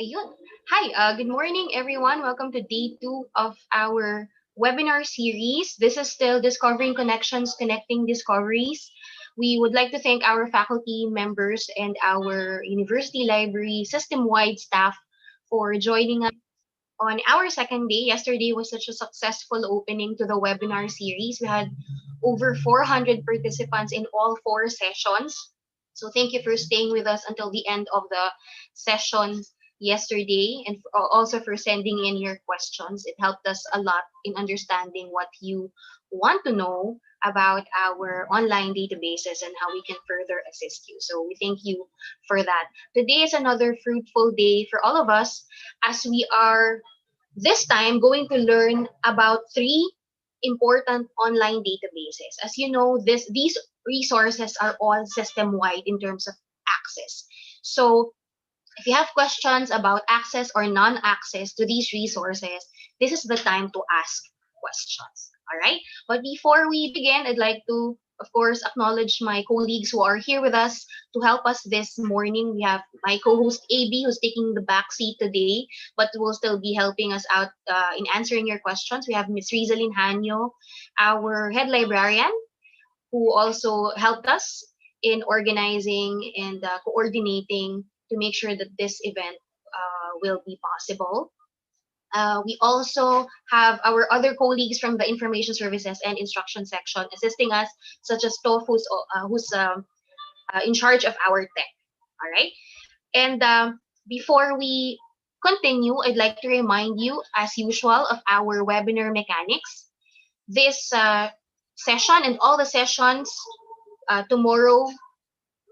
Ayun. Hi, good morning everyone. Welcome to day 2 of our webinar series. This is still Discovering Connections, Connecting Discoveries. We would like to thank our faculty members and our university library system-wide staff for joining us on our second day. Yesterday was such a successful opening to the webinar series. We had over 400 participants in all 4 sessions. So thank you for staying with us until the end of the session yesterday, and also for sending in your questions. It helped us a lot in understanding what you want to know about our online databases and how we can further assist you. So we thank you for that. Today is another fruitful day for all of us as we are this time going to learn about 3 important online databases. As you know, these resources are all system-wide in terms of access. So if you have questions about access or non-access to these resources, this is the time to ask questions. All right. But before we begin, I'd like to of course, acknowledge my colleagues who are here with us to help us this morning. We have my co-host AB, who's taking the back seat today, but will still be helping us out in answering your questions. We have Miss Rizalyn Hanyo, our head librarian, who also helped us in organizing and coordinating to make sure that this event will be possible. We also have our other colleagues from the information services and instruction section assisting us, such as Toph, who's in charge of our tech. All right. And before we continue, I'd like to remind you, as usual, of our webinar mechanics. This session and all the sessions tomorrow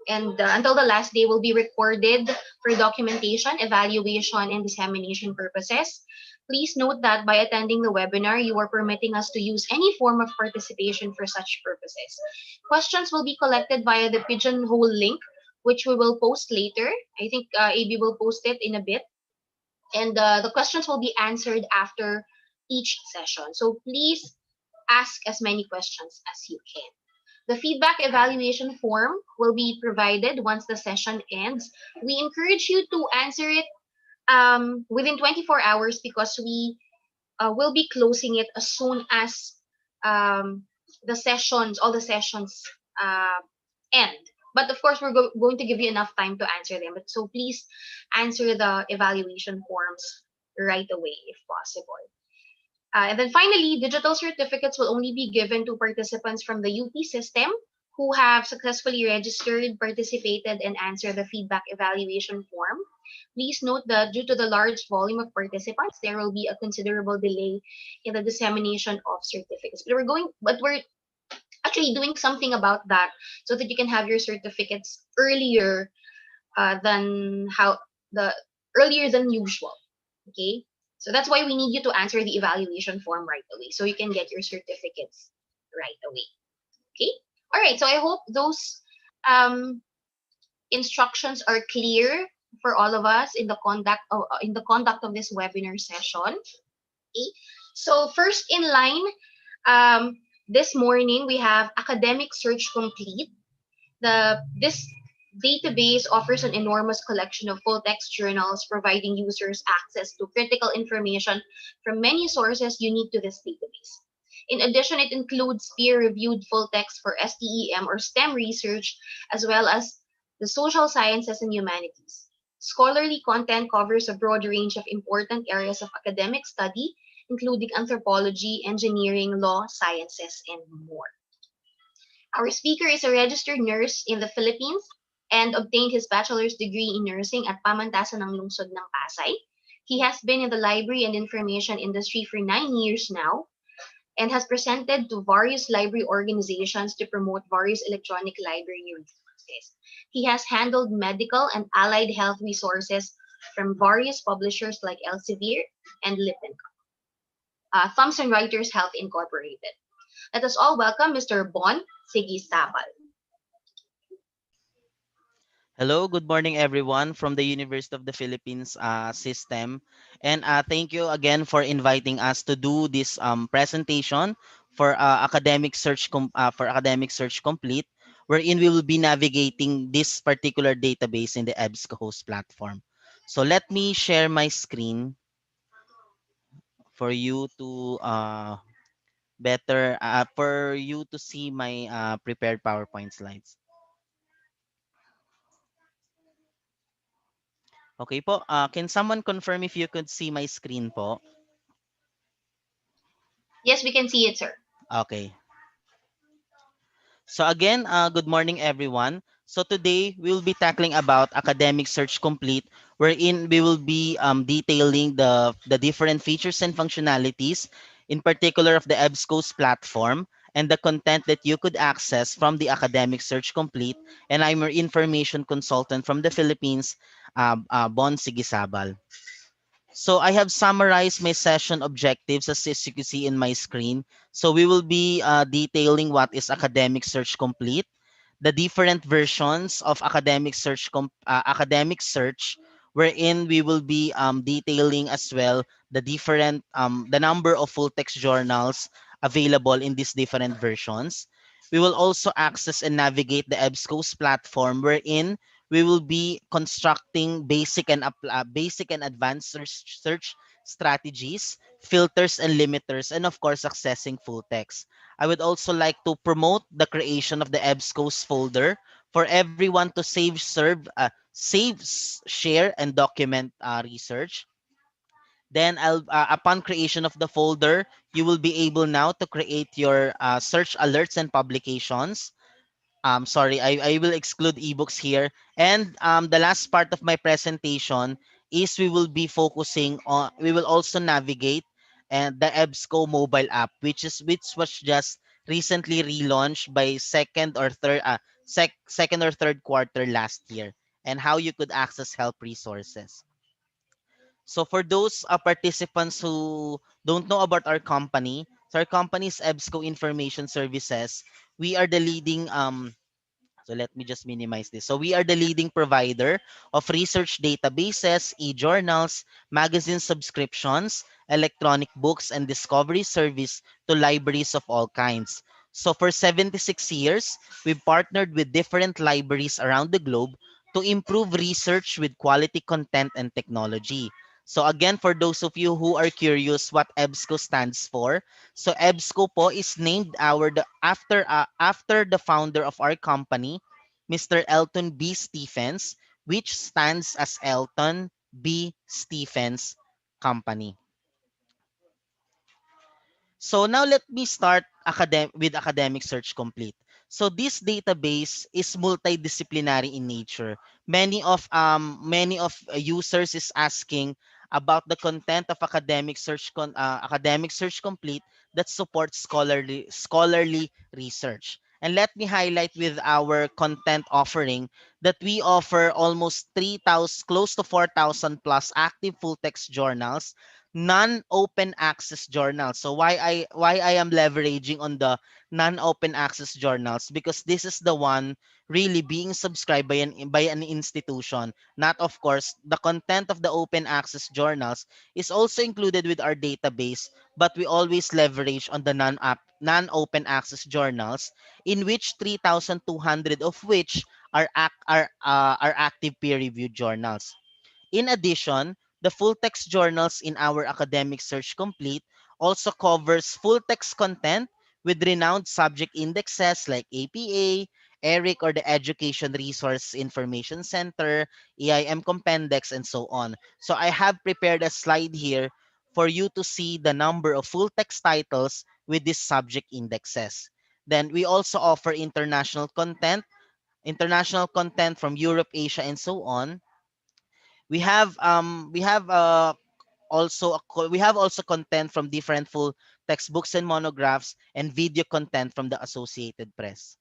and until the last day will be recorded for documentation, evaluation, and dissemination purposes. Please note that by attending the webinar, you are permitting us to use any form of participation for such purposes. Questions will be collected via the Pigeonhole link, which we will post later. I think AB will post it in a bit. And the questions will be answered after each session. So please ask as many questions as you can. The feedback evaluation form will be provided once the session ends. We encourage you to answer it within 24 hours because we will be closing it as soon as um, all the sessions uh, end. But of course, we're going to give you enough time to answer them. But so please answer the evaluation forms right away if possible. And then finally, digital certificates will only be given to participants from the UP system who have successfully registered, participated, and answered the feedback evaluation form. Please note that due to the large volume of participants, there will be a considerable delay in the dissemination of certificates. But we're actually doing something about that so that you can have your certificates than how the earlier than usual. Okay, so that's why we need you to answer the evaluation form right away so you can get your certificates right away. Okay, all right. So I hope those um, instructions are clear for all of us in the conduct of this webinar session. Okay, so first in line, um, this morning we have Academic Search Complete. This database offers an enormous collection of full-text journals, providing users access to critical information from many sources unique to this database. In addition, it includes peer-reviewed full-text for STEM or STEM research, as well as the social sciences and humanities. Scholarly content covers a broad range of important areas of academic study, including anthropology, engineering, law, sciences, and more. Our speaker is a registered nurse in the Philippines and obtained his bachelor's degree in nursing at Pamantasan ng Lungsod ng Pasay. He has been in the library and information industry for 9 years now and has presented to various library organizations to promote various electronic library resources. He has handled medical and allied health resources from various publishers like Elsevier and Lipton, Thomson Reuters Health Incorporated. Let us all welcome Mr. Bon Sigisabal. Hello, good morning everyone from the University of the Philippines system. And thank you again for inviting us to do this presentation for Academic Search Complete, wherein we will be navigating this particular database in the EBSCO host platform. So let me share my screen for you to for you to see my prepared PowerPoint slides. Okay po, can someone confirm if you could see my screen po? Yes, we can see it, sir. Okay. So again, good morning everyone. So today we will be tackling about Academic Search Complete, wherein we will be detailing the different features and functionalities, in particular of the EBSCO's platform, and the content that you could access from the Academic Search Complete. And I'm your information consultant from the Philippines, Bon Sigisabal. So I have summarized my session objectives as you can see in my screen. So we will be detailing what is Academic Search Complete, the different versions of Academic Search, wherein we will be detailing as well the number of full text journals available in these different versions. we will also access and navigate the EBSCO's platform wherein we will be constructing basic and advanced search strategies, filters and limiters, and of course accessing full text. I would also like to promote the creation of the EBSCO's folder for everyone to share, and document research. Then upon creation of the folder, you will be able now to create your search alerts and publications. Sorry, I will exclude ebooks here. And the last part of my presentation is we will also navigate and the EBSCO mobile app, which was just recently relaunched by second or third quarter last year, and how you could access help resources. So for those participants who don't know about our company, so our company is EBSCO Information Services. We are the leading so let me just minimize this. So we are the leading provider of research databases, e-journals, magazine subscriptions, electronic books, and discovery service to libraries of all kinds. So for 76 years, we've partnered with different libraries around the globe to improve research with quality content and technology. So again, for those of you who are curious what EBSCO stands for, so EBSCO po is named after the founder of our company, Mr. Elton B. Stephens, which stands as Elton B. Stephens Company. So now let me start with Academic Search Complete. So this database is multidisciplinary in nature. Many of users is asking about the content of Academic Search Complete that supports scholarly research. And let me highlight with our content offering that we offer almost 3,000, close to 4,000 plus active full text journals, non-open access journals. So why I am leveraging on the non-open access journals, because this is the one really being subscribed by an institution. Not, of course, the content of the open access journals is also included with our database, but we always leverage on the non-open access journals, in which 3,200 of which are active peer reviewed journals. In addition, the full text journals in our Academic Search Complete also covers full text content with renowned subject indexes like APA, ERIC or the Education Resource Information Center, EIM Compendex, and so on. So I have prepared a slide here for you to see the number of full text titles with these subject indexes. Then we also offer international content from Europe, Asia, and so on. We have also content from different full textbooks and monographs, and video content from the Associated Press.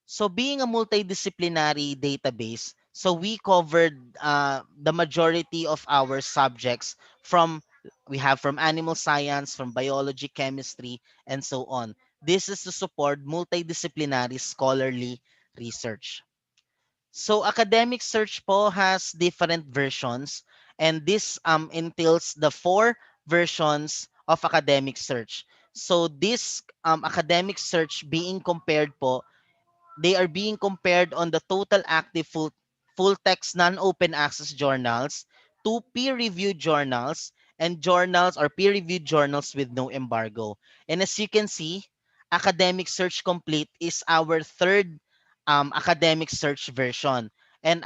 So being a multidisciplinary database, so we covered the majority of our subjects from we have from animal science, from biology, chemistry, and so on. This is to support multidisciplinary scholarly research. So academic search po has different versions, and this entails the four versions of academic search. So this academic search being compared po, they are being compared on the total active full text non-open access journals to peer-reviewed journals and journals or peer-reviewed journals with no embargo. And as you can see, Academic Search Complete is our third academic search version. And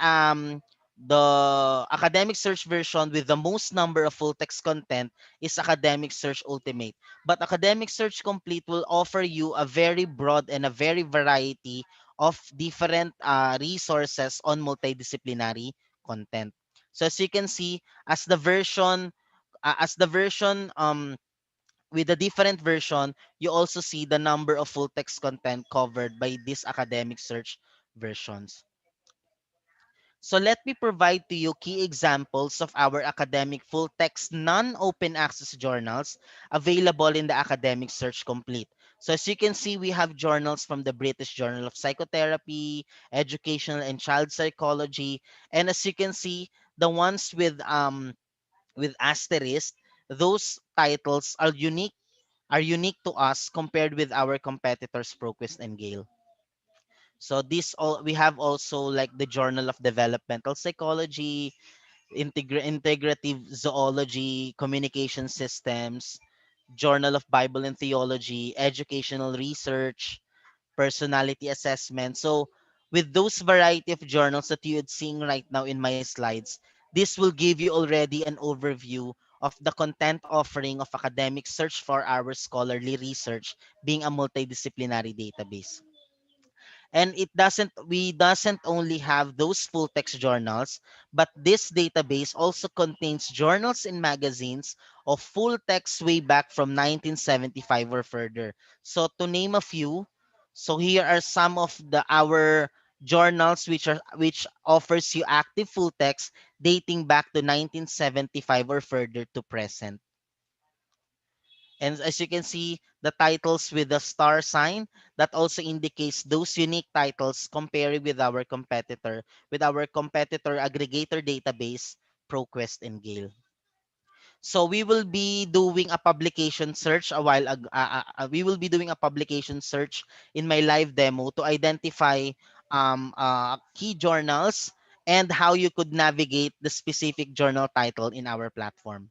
the academic search version with the most number of full text content is Academic Search Ultimate. But Academic Search Complete will offer you a very broad and a very variety of different resources on multidisciplinary content. So as you can see, as the version with a different version, you also see the number of full text content covered by these academic search versions. So let me provide to you key examples of our academic full text non-open access journals available in the Academic Search Complete. So as you can see, we have journals from the British Journal of Psychotherapy, Educational and Child Psychology, and as you can see, the ones with asterisk, those titles are unique are unique to us compared with our competitors ProQuest and Gale. So this all we have also like the Journal of Developmental Psychology, Integrative Zoology, Communication Systems, Journal of Bible and Theology, Educational Research, Personality Assessment. So with those variety of journals that you're seeing right now in my slides, this will give you already an overview of the content offering of academic search for our scholarly research being a multidisciplinary database. And it doesn't we doesn't only have those full text journals, but this database also contains journals and magazines of full text way back from 1975 or further. So to name a few, so here are some of the our journals which offers you active full text dating back to 1975 or further to present. And as you can see, the titles with the star sign, that also indicates those unique titles comparing with our competitor aggregator database, ProQuest and Gale. So we will be doing a publication search we will be doing a publication search in my live demo to identify key journals and how you could navigate the specific journal title in our platform.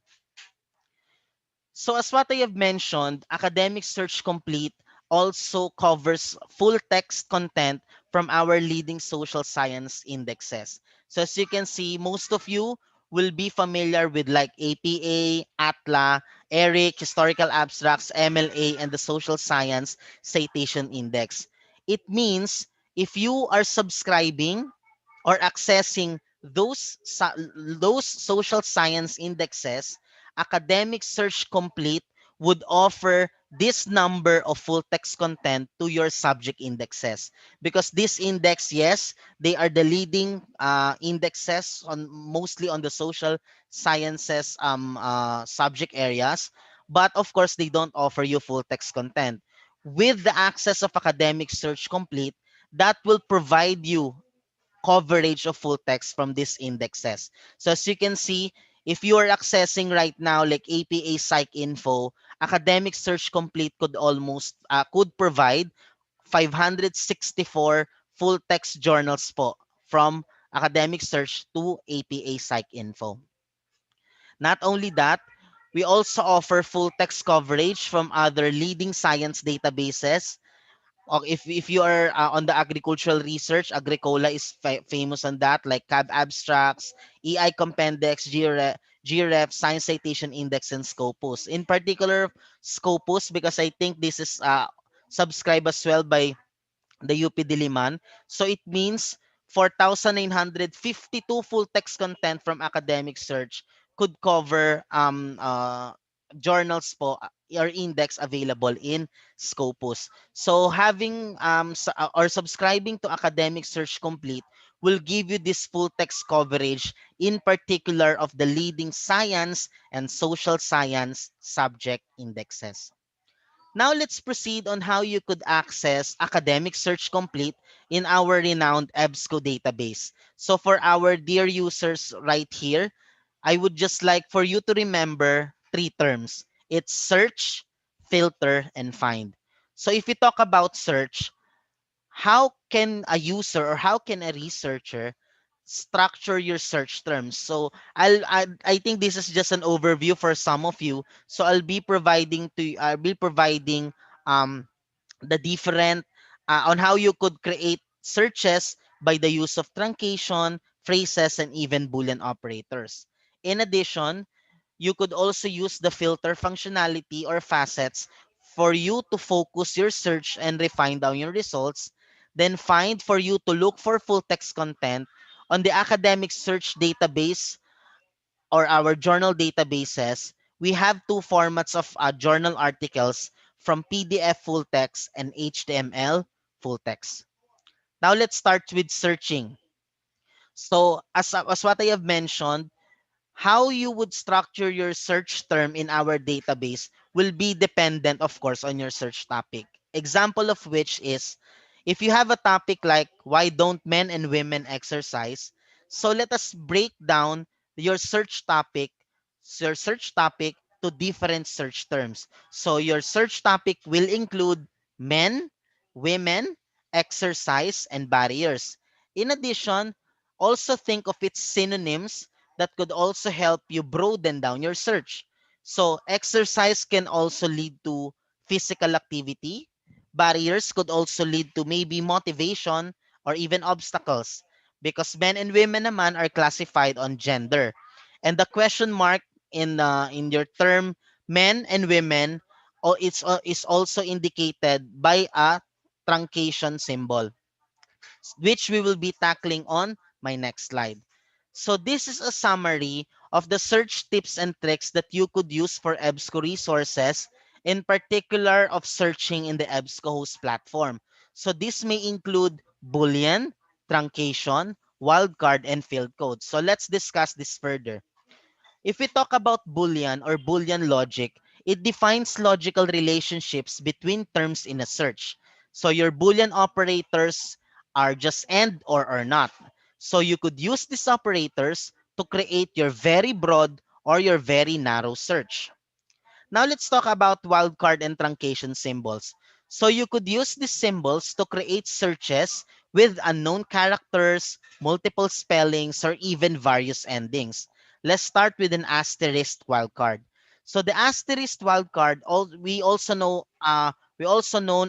So as what I have mentioned, Academic Search Complete also covers full text content from our leading social science indexes. So as you can see, most of you will be familiar with like APA, ATLA, ERIC, Historical Abstracts, MLA, and the Social Science Citation Index. It means if you are subscribing or accessing those social science indexes, Academic Search Complete would offer this number of full text content to your subject indexes, because this index, yes, they are the leading indexes on mostly on the social sciences subject areas, but of course they don't offer you full text content. With the access of Academic Search Complete, that will provide you coverage of full text from these indexes. So as you can see, if you are accessing right now like APA Psych Info, Academic Search Complete could provide 564 full text journals po from Academic Search to APA Psych Info. Not only that, we also offer full text coverage from other leading science databases. Or if you are on the agricultural research, Agricola is famous on that, like CAB Abstracts, EI Compendex, GREF, Science Citation Index, and Scopus. In particular, Scopus, because I think this is subscribed as well by the UP Diliman. So it means 4,952 full text content from academic search could cover journals po or index available in Scopus. So having or subscribing to Academic Search Complete will give you this full text coverage in particular of the leading science and social science subject indexes. Now let's proceed on how you could access Academic Search Complete in our renowned EBSCO database. So for our dear users right here, I would just like for you to remember three terms. It's search, filter, and find. So if we talk about search, how can a user or how can a researcher structure your search terms? So I think this is just an overview for some of you. So I'll be providing um the different on how you could create searches by the use of truncation, phrases, and even boolean operators. In addition, you could also use the filter functionality or facets for you to focus your search and refine down your results. Then find for you to look for full text content on the academic search database or our journal databases. We have two formats of journal articles from PDF full text and HTML full text. Now let's start with searching. So as what I have mentioned, how you would structure your search term in our database will be dependent, of course, on your search topic. Example of which is if you have a topic like why don't men and women exercise, so let us break down your search topic to different search terms. So your search topic will include men, women, exercise, and barriers. In addition, also think of its synonyms that could also help you broaden down your search. So exercise can also lead to physical activity. Barriers could also lead to maybe motivation or even obstacles because men and women naman are classified on gender. And the question mark in your term men and women is also indicated by a truncation symbol, which we will be tackling on my next slide. So this is a summary of the search tips and tricks that you could use for EBSCO resources, in particular of searching in the EBSCO host platform. So this may include Boolean, truncation, wildcard, and field code. So let's discuss this further. If we talk about Boolean or Boolean logic, it defines logical relationships between terms in a search. So your Boolean operators are just and or not. So you could use these operators to create your very broad or your very narrow search. Now let's talk about wildcard and truncation symbols. So you could use these symbols to create searches with unknown characters, multiple spellings, or even various endings. Let's start with an asterisk wildcard. So the asterisk wildcard, we also known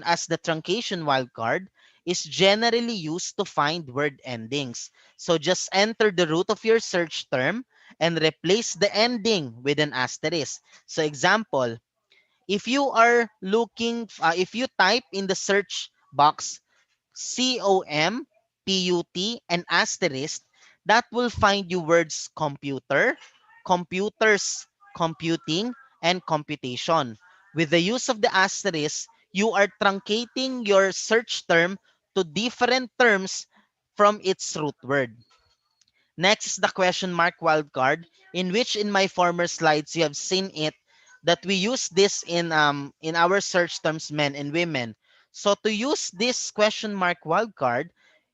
as the truncation wildcard, is generally used to find word endings. So just enter the root of your search term and replace the ending with an asterisk. So example, if you type in the search box COMPUT and asterisk, that will find you words computer, computers, computing, and computation. With the use of the asterisk, you are truncating your search term to different terms from its root word. Next is the question mark wildcard, in which in my former slides you have seen it that we use this in our search terms men and women. So to use this question mark wildcard,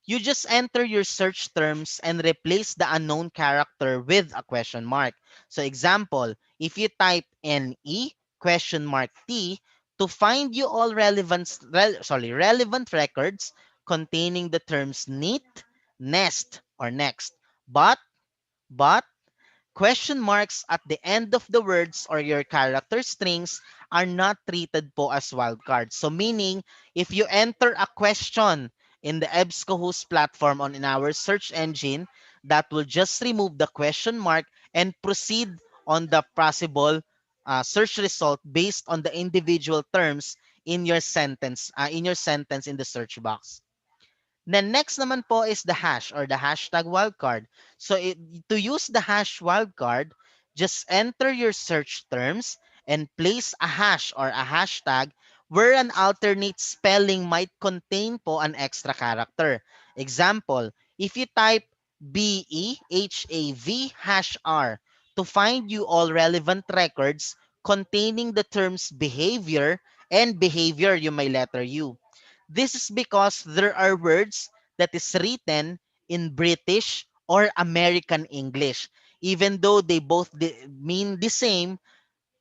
you just enter your search terms and replace the unknown character with a question mark. So example, if you type NE question mark T to find you all relevant records containing the terms neat, nest, or next. But, but, question marks at the end of the words or your character strings are not treated po as wildcards. So meaning, if you enter a question in the EBSCO host platform on in our search engine, that will just remove the question mark and proceed on the possible search result based on the individual terms in your sentence in the search box. Then next naman po is the hash or the hashtag wildcard. So to use the hash wildcard, just enter your search terms and place a hash or a hashtag where an alternate spelling might contain po an extra character. Example, if you type BEHAV hash R to find you all relevant records containing the terms behavior and behavior, you may letter U. This is because there are words that is written in British or American English. Even though they both mean the same,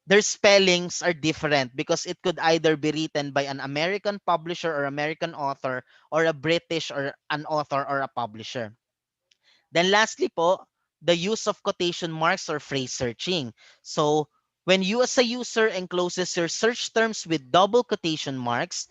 their spellings are different because it could either be written by an American publisher or American author or a British or an author or a publisher. Then lastly po, the use of quotation marks or phrase searching. So when you as a user encloses your search terms with double quotation marks,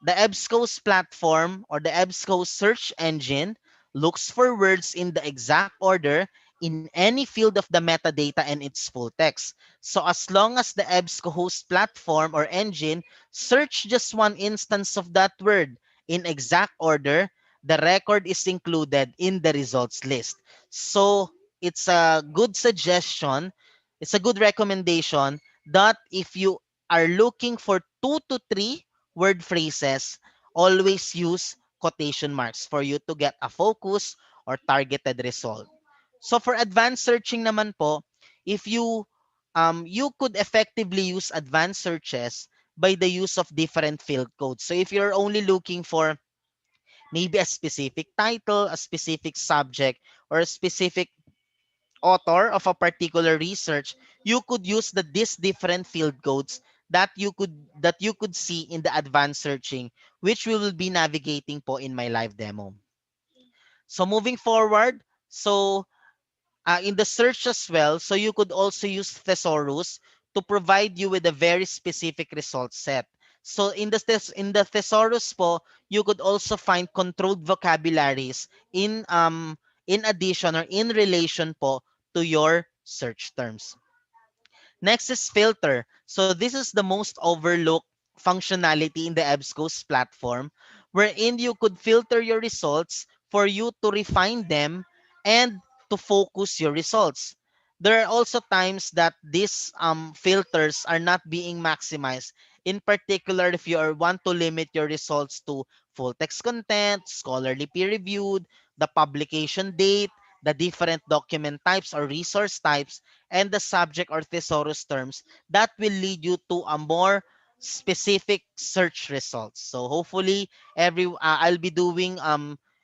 the EBSCO's platform or the EBSCO search engine looks for words in the exact order in any field of the metadata and its full text. So as long as the EBSCO host platform or engine search just one instance of that word in exact order, the record is included in the results list. So it's a good suggestion, it's a good recommendation that if you are looking for 2 to 3 word phrases, always use quotation marks for you to get a focus or targeted result. So for advanced searching naman po, if you could effectively use advanced searches by the use of different field codes. So if you're only looking for maybe a specific title, a specific subject, or a specific author of a particular research, you could use these different field codes that you could see in the advanced searching, which we will be navigating po in my live demo. So moving forward, so in the search as well, so you could also use thesaurus to provide you with a very specific result set. So in the thesaurus po, you could also find controlled vocabularies in addition or in relation po to your search terms. Next is filter. So this is the most overlooked functionality in the EBSCO's platform, wherein you could filter your results for you to refine them and to focus your results. There are also times that these filters are not being maximized. In particular, if you are want to limit your results to full text content, scholarly peer reviewed, the publication date, the different document types or resource types, and the subject or thesaurus terms, that will lead you to a more specific search results. So hopefully I'll be doing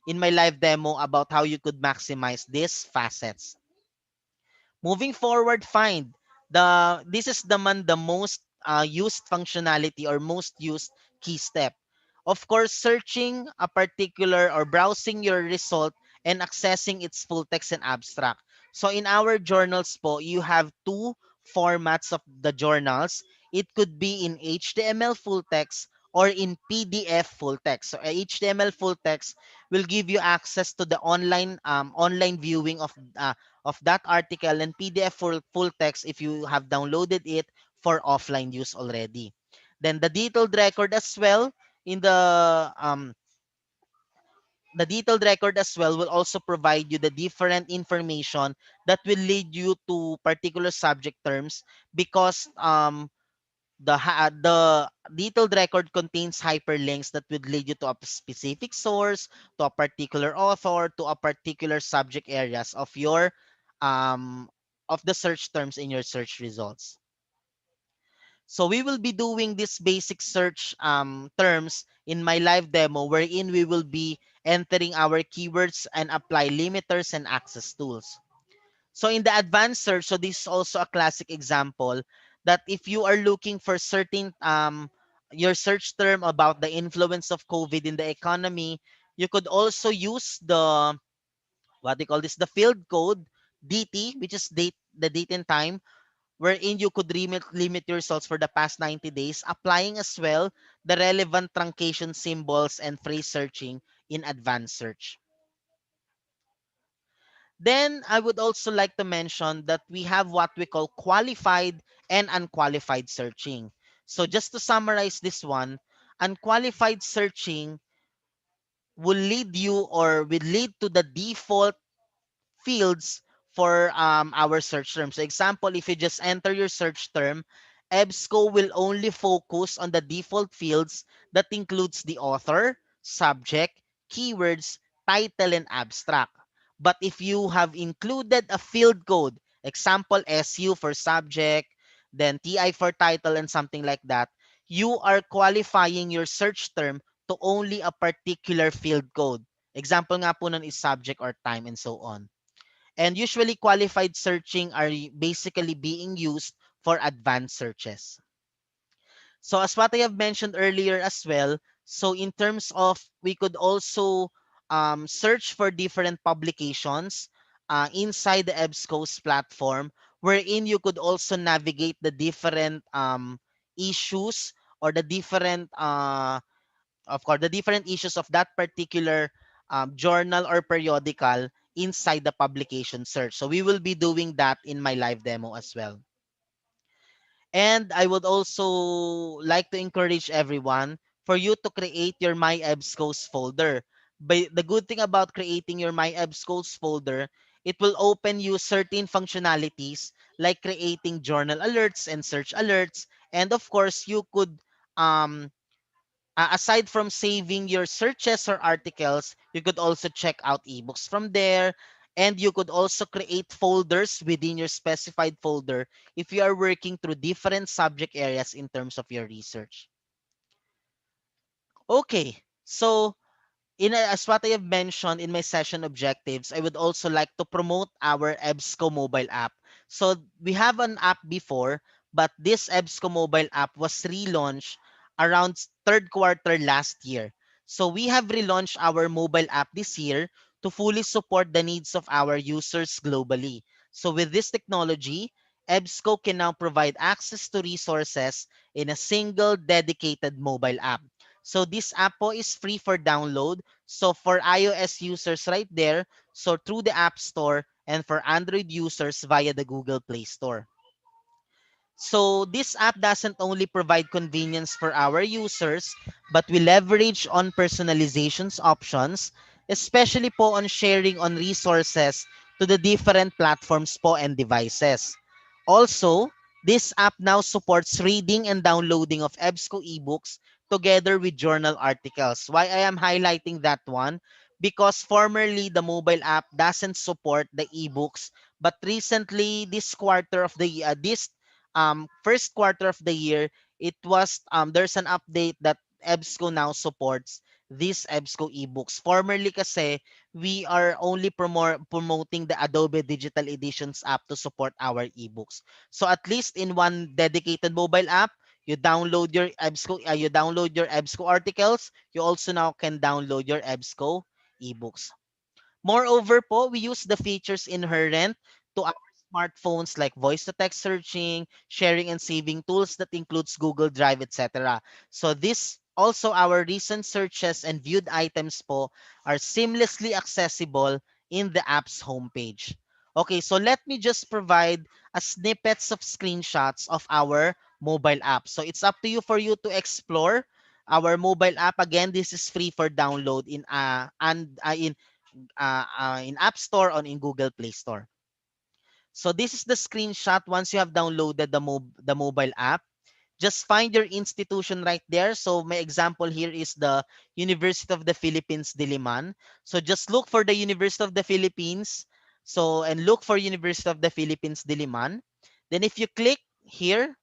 in my live demo about how you could maximize these facets. Moving forward, find this is the most used functionality or most used key step. Of course, searching a particular or browsing your result and accessing its full text and abstract. So in our journals po, you have two formats of the journals. It could be in HTML full text or in PDF full text. So HTML full text will give you access to the online viewing of that article, and PDF full text if you have downloaded it for offline use already. Then the detailed record as well in um the detailed record as well will also provide you the different information that will lead you to particular subject terms, because the detailed record contains hyperlinks that would lead you to a specific source, to a particular author, to a particular subject areas um of the search terms in your search results. So we will be doing this basic search terms in my live demo, wherein we will be entering our keywords and apply limiters and access tools. So in the advanced search, so this is also a classic example that if you are looking for certain your search term about the influence of COVID in the economy, you could also use the what they call this the field code DT, which is the date and time, wherein you could limit your results for the past 90 days, applying as well the relevant truncation symbols and phrase searching in advanced search. Then I would also like to mention that we have what we call qualified and unqualified searching. So just to summarize this one, unqualified searching will lead you or will lead to the default fields for our search term. So example, if you just enter your search term, EBSCO will only focus on the default fields that includes the author, subject, keywords, title, and abstract. But if you have included a field code, example SU for subject, then TI for title and something like that, you are qualifying your search term to only a particular field code. Example nga po nun is subject or time and so on. And usually qualified searching are basically being used for advanced searches. So as what I have mentioned earlier as well, so in terms of we could also search for different publications inside the EBSCO's platform, wherein you could also navigate the different issues or the different of course, the different issues of that particular journal or periodical inside the publication search. So we will be doing that in my live demo as well. And I would also like to encourage everyone for you to create your My EBSCOs folder. But the good thing about creating your My EBSCOs folder, it will open you certain functionalities like creating journal alerts and search alerts. And of course, you could um, aside from saving your searches or articles, you could also check out ebooks from there. And you could also create folders within your specified folder if you are working through different subject areas in terms of your research. Okay, so As what I have mentioned in my session objectives, I would also like to promote our EBSCO mobile app. So we have an app before, but this EBSCO mobile app was relaunched around third quarter last year. So we have relaunched our mobile app this year to fully support the needs of our users globally. So with this technology, EBSCO can now provide access to resources in a single dedicated mobile app. So this app po is free for download. So for iOS users right there, so through the App Store, and for Android users via the Google Play Store. So this app doesn't only provide convenience for our users, but we leverage on personalizations options, especially po on sharing on resources to the different platforms po and devices. Also, this app now supports reading and downloading of EBSCO ebooks together with journal articles. Why I am highlighting that one? Because formerly the mobile app doesn't support the ebooks, but recently this first quarter of the year, it was there's an update that EBSCO now supports these EBSCO ebooks. Formerly kasi, we are only promoting the Adobe Digital Editions app to support our ebooks. So at least in one dedicated mobile app, you download your EBSCO articles, you also now can download your EBSCO ebooks. Moreover po, we use the features inherent to our smartphones like voice-to-text searching, sharing and saving tools that includes Google Drive, etc. So this also our recent searches and viewed items po are seamlessly accessible in the app's homepage. Okay, so let me just provide a snippets of screenshots of our mobile app. So it's up to you for you to explore our mobile app. Again, this is free for download in App Store or in Google Play Store. So this is the screenshot once you have downloaded the mobile app. Just find your institution right there. So my example here is the University of the Philippines, Diliman. So just look for the University of the Philippines. So and look for University of the Philippines, Diliman. Then if you click here,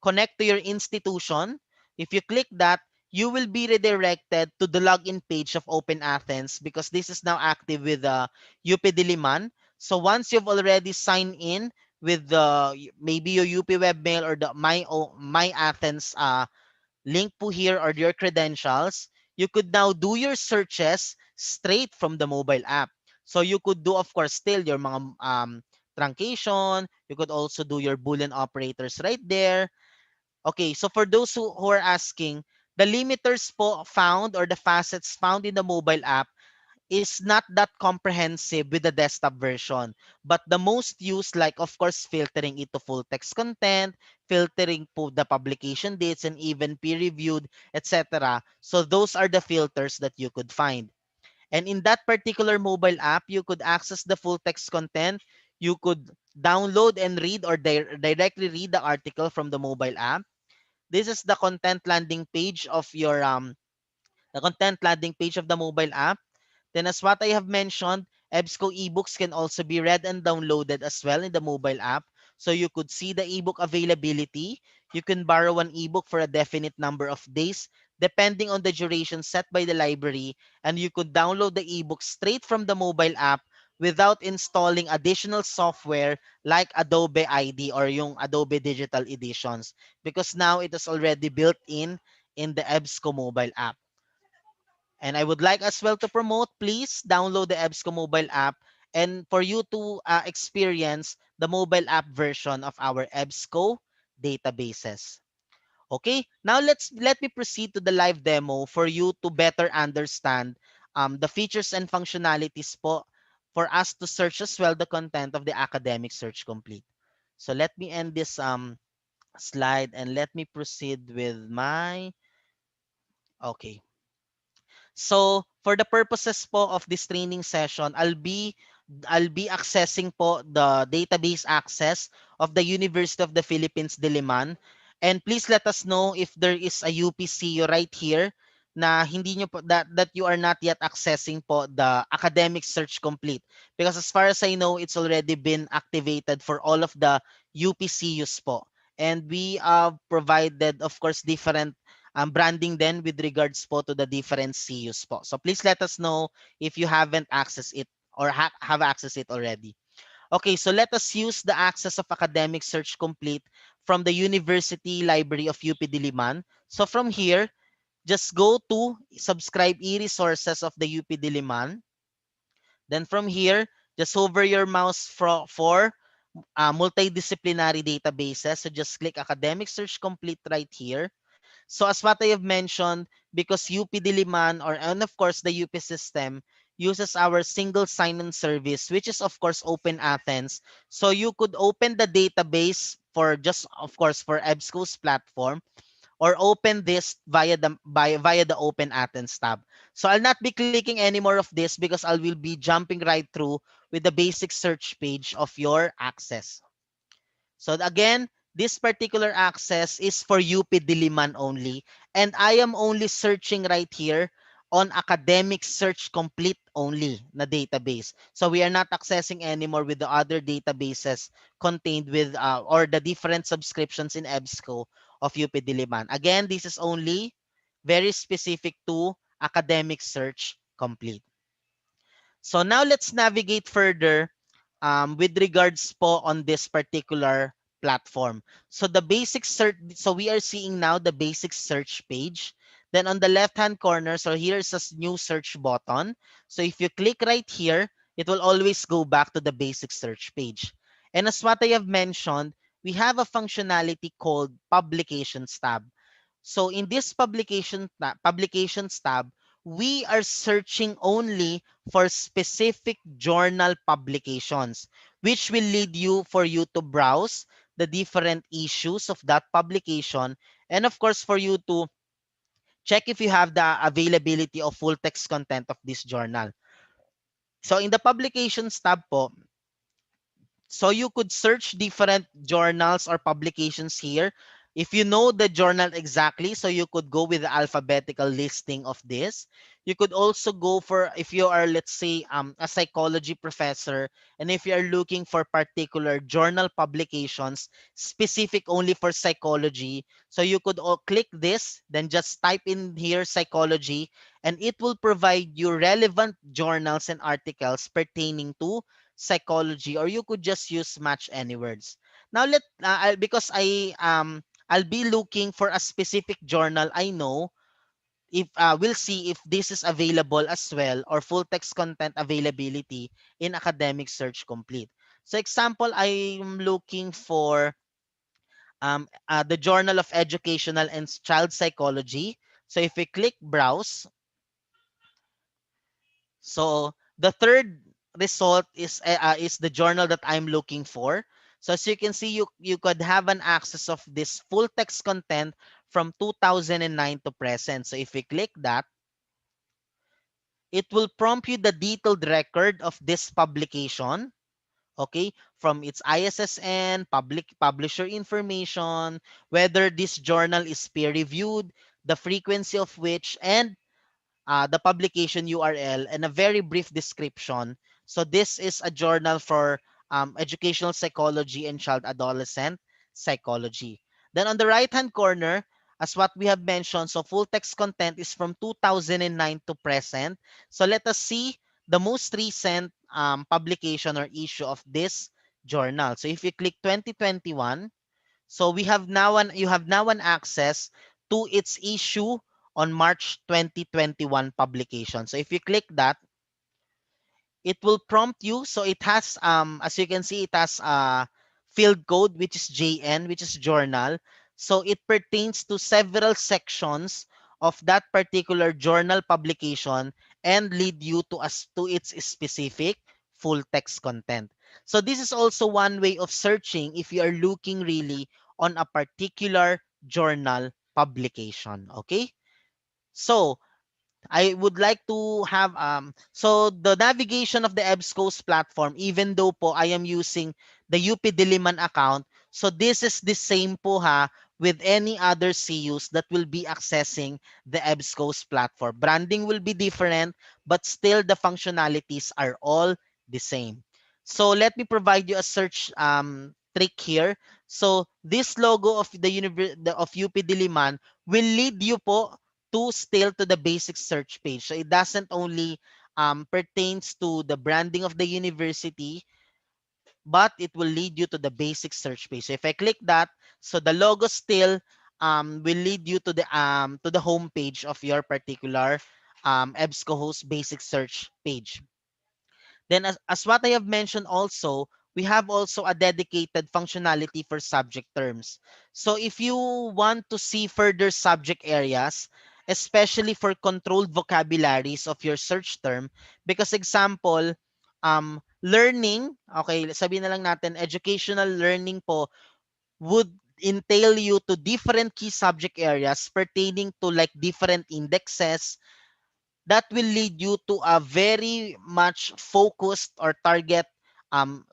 connect to your institution. If you click that, you will be redirected to the login page of Open Athens because this is now active with UP Diliman. So once you've already signed in with the maybe your UP webmail or the my Athens link po here or your credentials, you could now do your searches straight from the mobile app. So you could do of course still your mga truncation, you could also do your boolean operators right there. Okay, so for those who are asking, the limiters po found or the facets found in the mobile app is not that comprehensive with the desktop version. But the most used, like of course, filtering it to full text content, filtering po the publication dates, and even peer-reviewed, etc. So those are the filters that you could find. And in that particular mobile app, you could access the full text content. You could download and read or directly read the article from the mobile app. This is the content landing page of the mobile app. Then as what I have mentioned, EBSCO ebooks can also be read and downloaded as well in the mobile app. So you could see the ebook availability. You can borrow an ebook for a definite number of days depending on the duration set by the library, and you could download the ebook straight from the mobile app without installing additional software like Adobe ID or yung Adobe Digital Editions because now it is already built in the EBSCO mobile app. And I would like as well to promote, please download the EBSCO mobile app and for you to experience the mobile app version of our EBSCO databases. Okay, now let me proceed to the live demo for you to better understand the features and functionalities po for us to search as well the content of the academic search complete. So let me end this slide and let me proceed with my okay. So, for the purposes po of this training session, I'll be accessing po the database access of the University of the Philippines Diliman. And please let us know if there is a UPCU right here na hindi nyo po that you are not yet accessing po the academic search complete because as far as I know it's already been activated for all of the UPCUs po, and we provided of course different branding then with regards po to the different CUs po. So please let us know if you haven't accessed it or have accessed it already. Okay, so let us use the access of Academic Search Complete from the University Library of UP Diliman. So from here, just go to subscribe e-resources of the UP Diliman. Then from here, just hover your mouse for multidisciplinary databases. So just click Academic Search Complete right here. So as what I have mentioned, because UP Diliman and of course the UP system uses our single sign-on service, which is of course Open Athens. So you could open the database for just of course for EBSCO's platform or open this via the Open Athens tab. So I'll not be clicking any more of this because I will be jumping right through with the basic search page of your access. So again, this particular access is for UP Diliman only. And I am only searching right here on academic search complete only na database. So we are not accessing anymore with the other databases contained with or the different subscriptions in EBSCO of UP Diliman. Again, this is only very specific to academic search complete. So now let's navigate further with regards po on this particular platform. So the basic search, so we are seeing now the basic search page. Then on the left-hand corner, so here's a new search button. So if you click right here, it will always go back to the basic search page. And as what I have mentioned, we have a functionality called Publications tab. So in this publications tab, we are searching only for specific journal publications, which will lead you for you to browse the different issues of that publication, and of course for you to check if you have the availability of full text content of this journal. So in the publications tab po, so you could search different journals or publications here. If you know the journal exactly, so you could go with the alphabetical listing of this. You could also go for if you are, let's say, a psychology professor, and if you are looking for particular journal publications specific only for psychology, so you could click this, then just type in here psychology, and it will provide you relevant journals and articles pertaining to psychology, or you could just use match any words. Now because I'll be looking for a specific journal. I know if we'll see if this is available as well or full text content availability in academic search complete. So example, I'm looking for the Journal of Educational and Child Psychology. So if we click browse, so the third result is the journal that I'm looking for. So as you can see, you could have an access of this full text content from 2009 to present. So if we click that, it will prompt you the detailed record of this publication. Okay, from its ISSN, publisher information, whether this journal is peer reviewed, the frequency of which, and the publication URL, and a very brief description. So this is a journal for educational psychology and child adolescent psychology. Then on the right hand corner, as what we have mentioned, so full text content is from 2009 to present. So let us see the most recent publication or issue of this journal. So if you click 2021, so we have now you have now an access to its issue on March 2021 publication. So if you click that, it will prompt you. So it has as you can see, it has field code which is JN, which is journal. So it pertains to several sections of that particular journal publication and lead you to us to its specific full text content. So this is also one way of searching if you are looking really on a particular journal publication. Okay? So I would like to have so the navigation of the EBSCO's platform, even though po I am using the UP Diliman account, so this is the same po ha with any other CUs that will be accessing the EBSCO's platform. Branding will be different, but still the functionalities are all the same. So let me provide you a search trick here. So this logo of of UP Diliman will lead you po to still to the basic search page. So it doesn't only pertains to the branding of the university, but it will lead you to the basic search page. So if I click that, so the logo still will lead you to the home page of your particular EBSCO host basic search page. Then as what I have mentioned also, we have also a dedicated functionality for subject terms. So if you want to see further subject areas, especially for controlled vocabularies of your search term, because example, learning, okay, sabihin na lang natin, educational learning po would entail you to different key subject areas pertaining to like different indexes that will lead you to a very much focused or target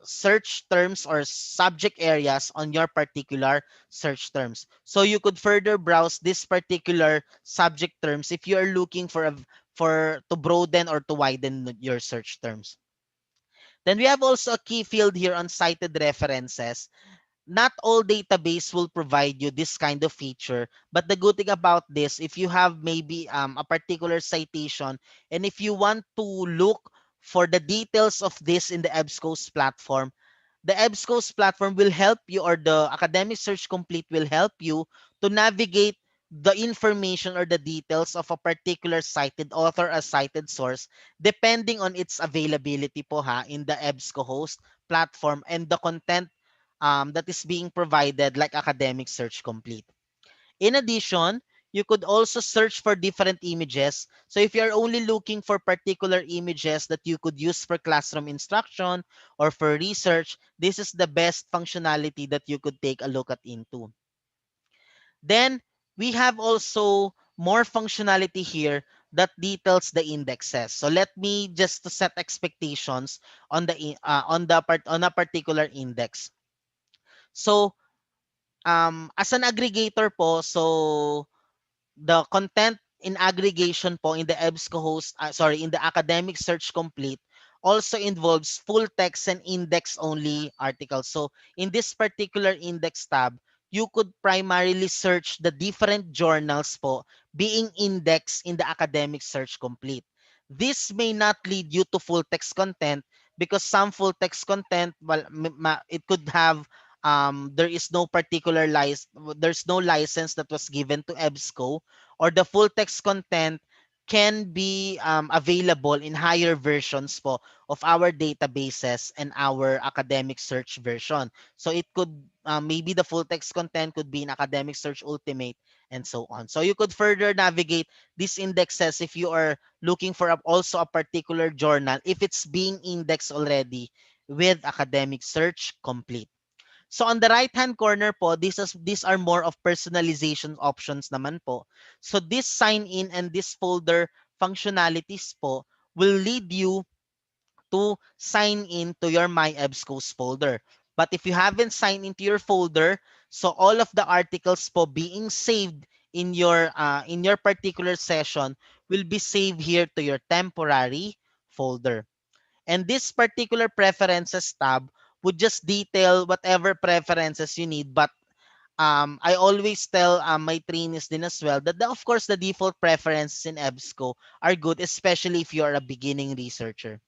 search terms or subject areas on your particular search terms. So you could further browse this particular subject terms if you are looking for for to broaden or to widen your search terms. Then we have also a key field here on cited references. Not all database will provide you this kind of feature, but the good thing about this, if you have maybe a particular citation and if you want to look for the details of this in the EBSCO's platform, the EBSCO's platform will help you, or the Academic Search Complete will help you to navigate the information or the details of a particular cited author or cited source depending on its availability po ha in the EBSCO host platform and the content that is being provided like Academic Search Complete. In addition, you could also search for different images. So if you're only looking for particular images that you could use for classroom instruction or for research, this is the best functionality that you could take a look at into. Then we have also more functionality here that details the indexes. So let me just to set expectations on on a particular index. So as an aggregator po, so the content in aggregation po in the EBSCO host, in the Academic Search Complete also involves full text and index only articles. So in this particular index tab, you could primarily search the different journals po being indexed in the Academic Search Complete. This may not lead you to full text content because some full text content, well, it could have there is no particular there's no license that was given to EBSCO, or the full text content can be available in higher versions po of our databases and our academic search version. So it could maybe the full text content could be in academic search ultimate and so on. So you could further navigate these indexes if you are looking for also a particular journal if it's being indexed already with academic search complete. So on the right-hand corner po, these are more of personalization options naman po. So this sign in and this folder functionalities po will lead you to sign in to your My EBSCOs folder. But if you haven't signed into your folder, so all of the articles po being saved in your particular session will be saved here to your temporary folder. And this particular preferences tab would just detail whatever preferences you need. But I always tell my trainees din as well that of course the default preferences in EBSCO are good, especially if you are a beginning researcher.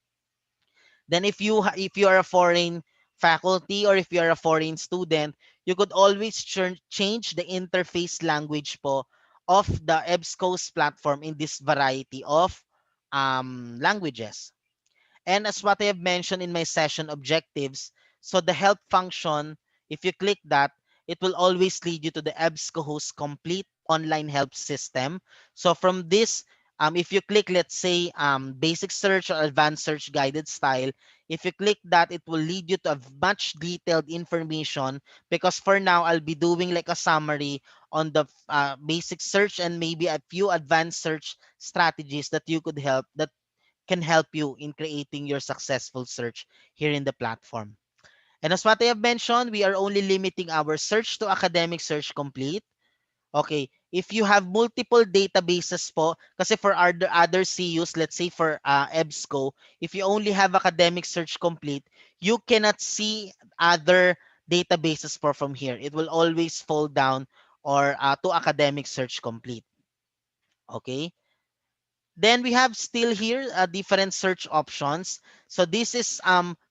Then if you are a foreign faculty or if you are a foreign student, you could always change the interface language po of the EBSCO's platform in this variety of languages. And as what I have mentioned in my session objectives, so the help function, if you click that, it will always lead you to the EBSCO host complete online help system. So from this, if you click, let's say, basic search or advanced search guided style, if you click that, it will lead you to a much detailed information because for now, I'll be doing like a summary on the basic search and maybe a few advanced search strategies that you could that can help you in creating your successful search here in the platform. And as what I have mentioned, we are only limiting our search to academic search complete. Okay, if you have multiple databases po, kasi for other CUs, let's say for EBSCO, if you only have academic search complete, you cannot see other databases for from here. It will always fall down or to academic search complete. Okay. Then we have still here different search options. So this is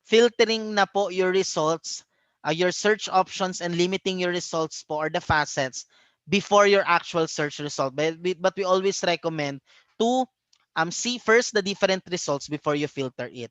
filtering na po your results, your search options and limiting your results po or the facets before your actual search result. But we always recommend to see first the different results before you filter it.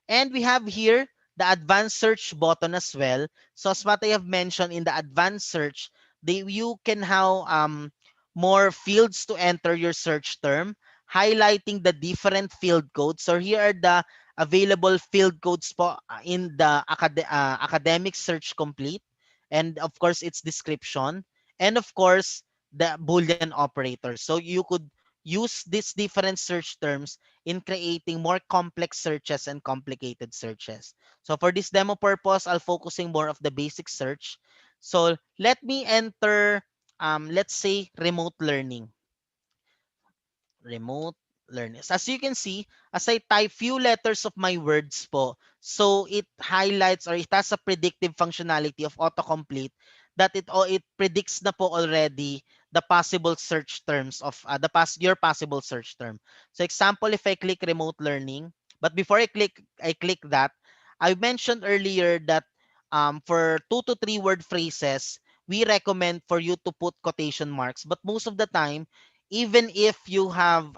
And we have here the advanced search button as well. So as what I have mentioned in the advanced search, you can have more fields to enter your search term, highlighting the different field codes. So here are the available field codes po in the academic search complete. And of course, its description. And of course, the Boolean operator. So you could use these different search terms in creating more complex searches and complicated searches. So for this demo purpose, I'll focusing more of the basic search. So let me enter, let's say, remote learning. Remote learning. As you can see, as I type few letters of my words po, so it highlights or it has a predictive functionality of autocomplete that it predicts na po already the possible search terms of your possible search term. So example, if I click remote learning, but before I click that, I mentioned earlier that for 2 to 3 word phrases, we recommend for you to put quotation marks. But most of the time, even if you have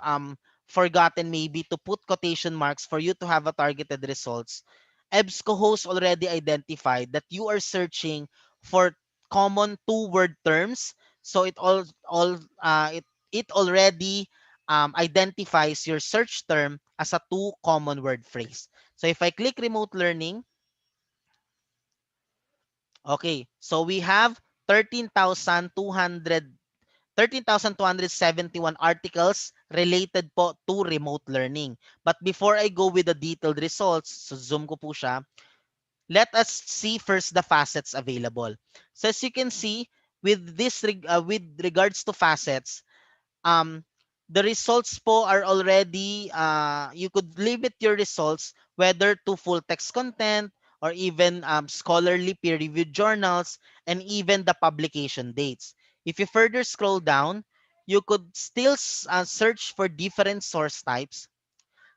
forgotten maybe to put quotation marks for you to have a targeted results, EBSCO host already identified that you are searching for common 2 word terms. So it already identifies your search term as a 2 common word phrase. So if I click remote learning, okay, so we have 13,271 articles related po to remote learning. But before I go with the detailed results, so zoom ko po siya, let us see first the facets available. So as you can see, with regards to facets, um, the results po are already, you could limit your results whether to full text content or even scholarly peer-reviewed journals and even the publication dates. If you further scroll down, you could still search for different source types.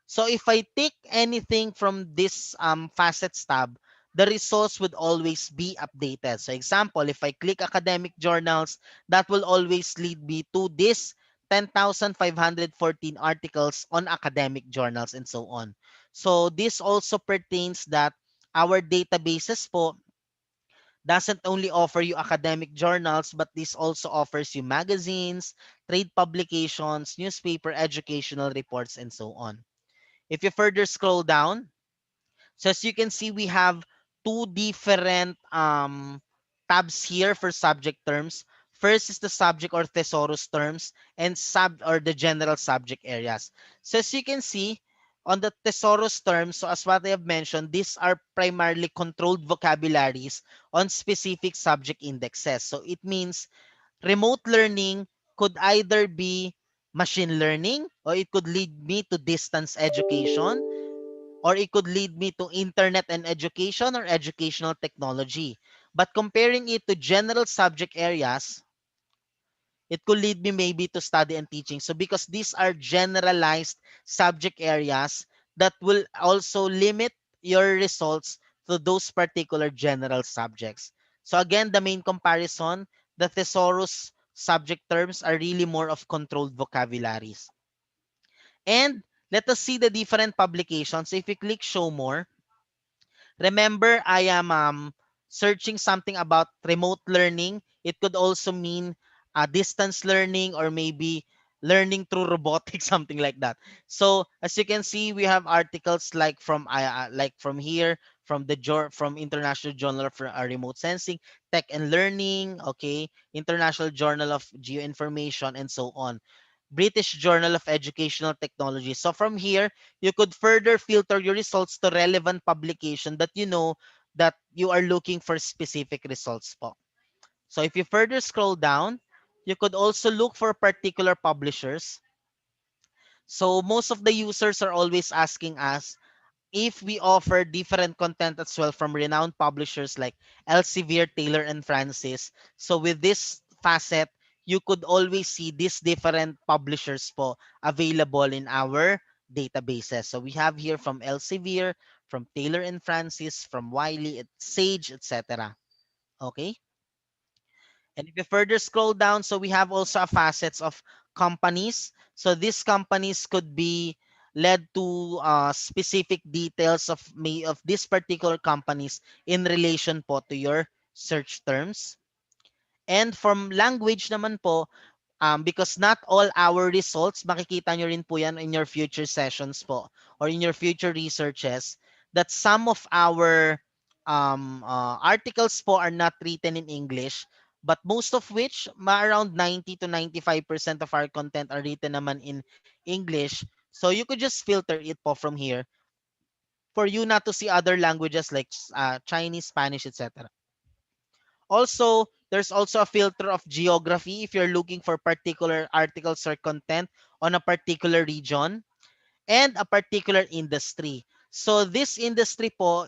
So if I take anything from this facets tab, the results would always be updated. So example, if I click academic journals, that will always lead me to this 10,514 articles on academic journals and so on. So this also pertains that our databases po doesn't only offer you academic journals, but this also offers you magazines, trade publications, newspaper, educational reports, and so on. If you further scroll down, so as you can see, we have two different tabs here for subject terms. First is the subject or thesaurus terms and sub or the general subject areas. So as you can see, on the thesaurus terms, so as what I have mentioned, these are primarily controlled vocabularies on specific subject indexes. So it means remote learning could either be machine learning or it could lead me to distance education or it could lead me to internet and education or educational technology. But comparing it to general subject areas, it could lead me maybe to study and teaching. So because these are generalized subject areas that will also limit your results to those particular general subjects. So again, the main comparison, the thesaurus subject terms are really more of controlled vocabularies. And let us see the different publications. If you click show more, remember, I am searching something about remote learning. It could also mean distance learning or maybe learning through robotics, something like that. So as you can see, we have articles like from here, from from International Journal for Remote Sensing, Tech and Learning, okay, International Journal of Geoinformation, and so on. British Journal of Educational Technology. So from here, you could further filter your results to relevant publication that you know that you are looking for specific results po. So if you further scroll down, you could also look for particular publishers. So most of the users are always asking us, if we offer different content as well from renowned publishers like Elsevier, Taylor, and Francis. So with this facet, you could always see these different publishers po available in our databases. So we have here from Elsevier, from Taylor and Francis, from Wiley, Sage, etc. Okay? And if you further scroll down, so we have also a facets of companies. So these companies could be led to specific details of these particular companies in relation po to your search terms. And from language naman po, because not all our results, makikita nyo rin po yan in your future sessions po or in your future researches, that some of our articles po are not written in English, but most of which, around 90 to 95% of our content are written naman in English. So you could just filter it po from here for you not to see other languages like Chinese, Spanish, etc. Also, there's also a filter of geography if you're looking for particular articles or content on a particular region and a particular industry. So this industry po,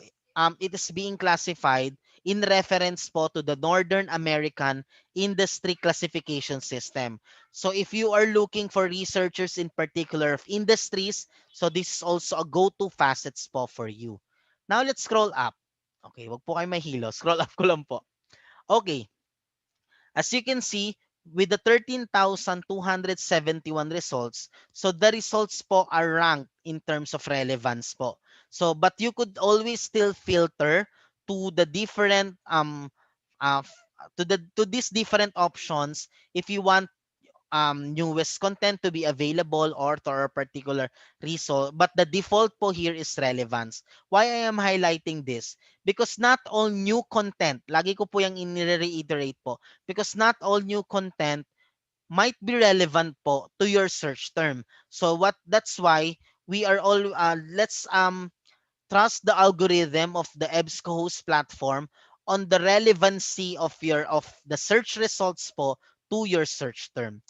it is being classified in reference po to the Northern American Industry Classification System. So if you are looking for researchers in particular of industries, so this is also a go-to facets po for you. Now let's scroll up. Okay, wag po kayo mahilo. Scroll up ko lang po. Okay, as you can see, with the 13,271 results, so the results po are ranked in terms of relevance po. So, but you could always still filter to the different to these different options if you want newest content to be available or to a particular result. But the default po here is relevance. Why I am highlighting this? Because not all new content, lagi ko po yung in-reiterate po, because not all new content might be relevant po to your search term. So that's why we are all let's trust the algorithm of the EBSCO host platform on the relevancy of the search results po to your search term.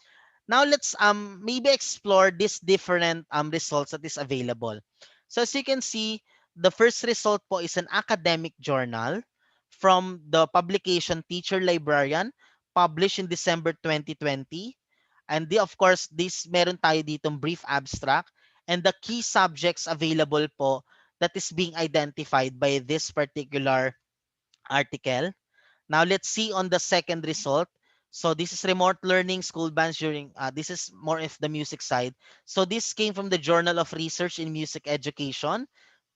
Now let's maybe explore these different results that is available. So as you can see, the first result po is an academic journal from the publication Teacher Librarian, published in December 2020. And of course, this meron tayo ditong brief abstract and the key subjects available po that is being identified by this particular article. Now let's see on the second result. So this is remote learning school bands during this is more of the music side. So this came from the Journal of Research in Music Education.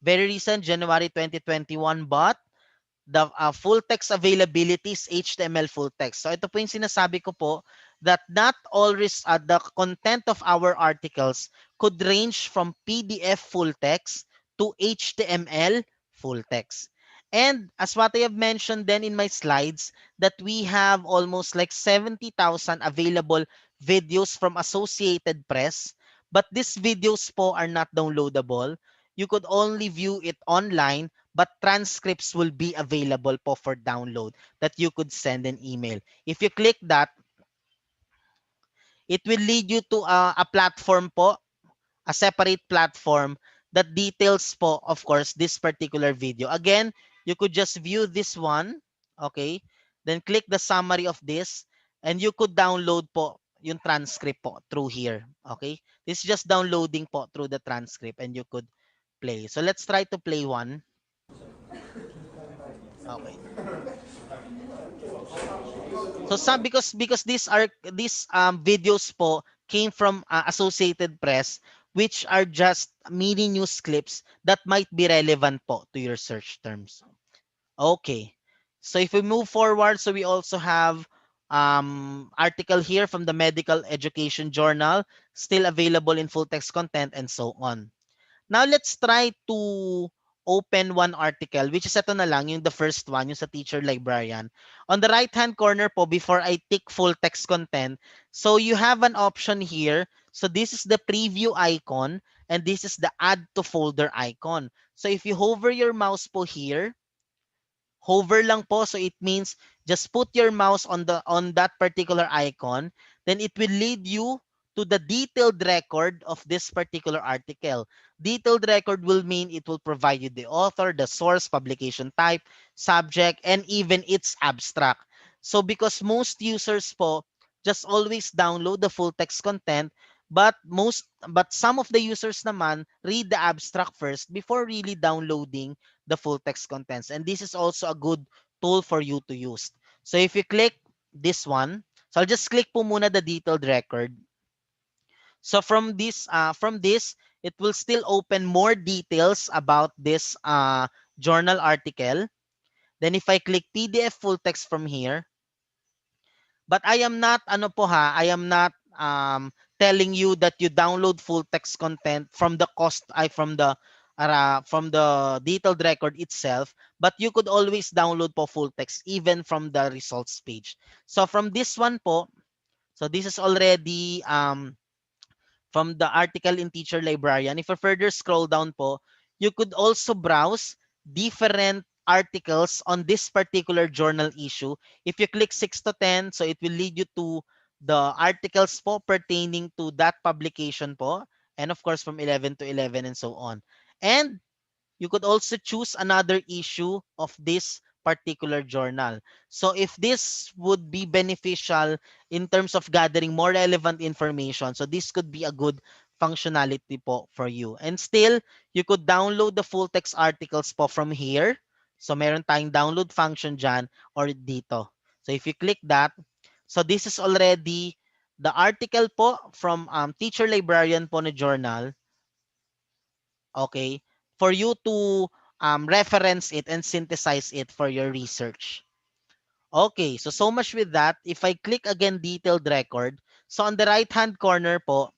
Very recent, January 2021, but the full text availability is HTML full text. So ito po yung sinasabi ko po that not all the content of our articles could range from PDF full text to HTML full text. And as what I have mentioned then in my slides, that we have almost like 70,000 available videos from Associated Press, but these videos po are not downloadable. You could only view it online, but transcripts will be available po for download that you could send an email. If you click that, it will lead you to a platform po, a separate platform that details po, of course, this particular video. Again, you could just view this one, okay? Then click the summary of this, and you could download po yung transcript po through here, okay? This is just downloading po through the transcript, and you could play. So let's try to play one. Okay. So some because these videos po came from Associated Press, which are just mini news clips that might be relevant po to your search terms. Okay. So if we move forward, so we also have article here from the Medical Education Journal, still available in full text content and so on. Now let's try to open one article, which is ito na lang, yung the first one, yung sa Teacher Librarian. On the right-hand corner po, before I tick full text content, so you have an option here. So this is the preview icon and this is the add to folder icon. So if you hover your mouse po here, hover lang po, so it means just put your mouse on that particular icon, then it will lead you to the detailed record of this particular article. Detailed record will mean it will provide you the author, the source, publication type, subject, and even its abstract. So because most users po just always download the full text content, but some of the users naman read the abstract first before really downloading the full text contents. And this is also a good tool for you to use. So if you click this one, so I'll just click po muna the detailed record. So from this, it will still open more details about this journal article. Then if I click PDF full text from here, but I am not ano po ha, I am not telling you that you download full text content from the from the detailed record itself, but you could always download po full text even from the results page. So from this one po, so this is already from the article in Teacher Librarian. If you further scroll down po, you could also browse different articles on this particular journal issue. If you click 6 to 10, so it will lead you to the articles po pertaining to that publication po. And of course from 11 to 11 and so on. And you could also choose another issue of this particular journal. So if this would be beneficial in terms of gathering more relevant information, so this could be a good functionality po for you. And still, you could download the full text articles po from here. So meron tayong download function dyan or dito. So if you click that, so this is already the article po from Teacher Librarian po na journal. Okay, for you to reference it and synthesize it for your research. Okay, so much with that. If I click again detailed record, so on the right hand corner po,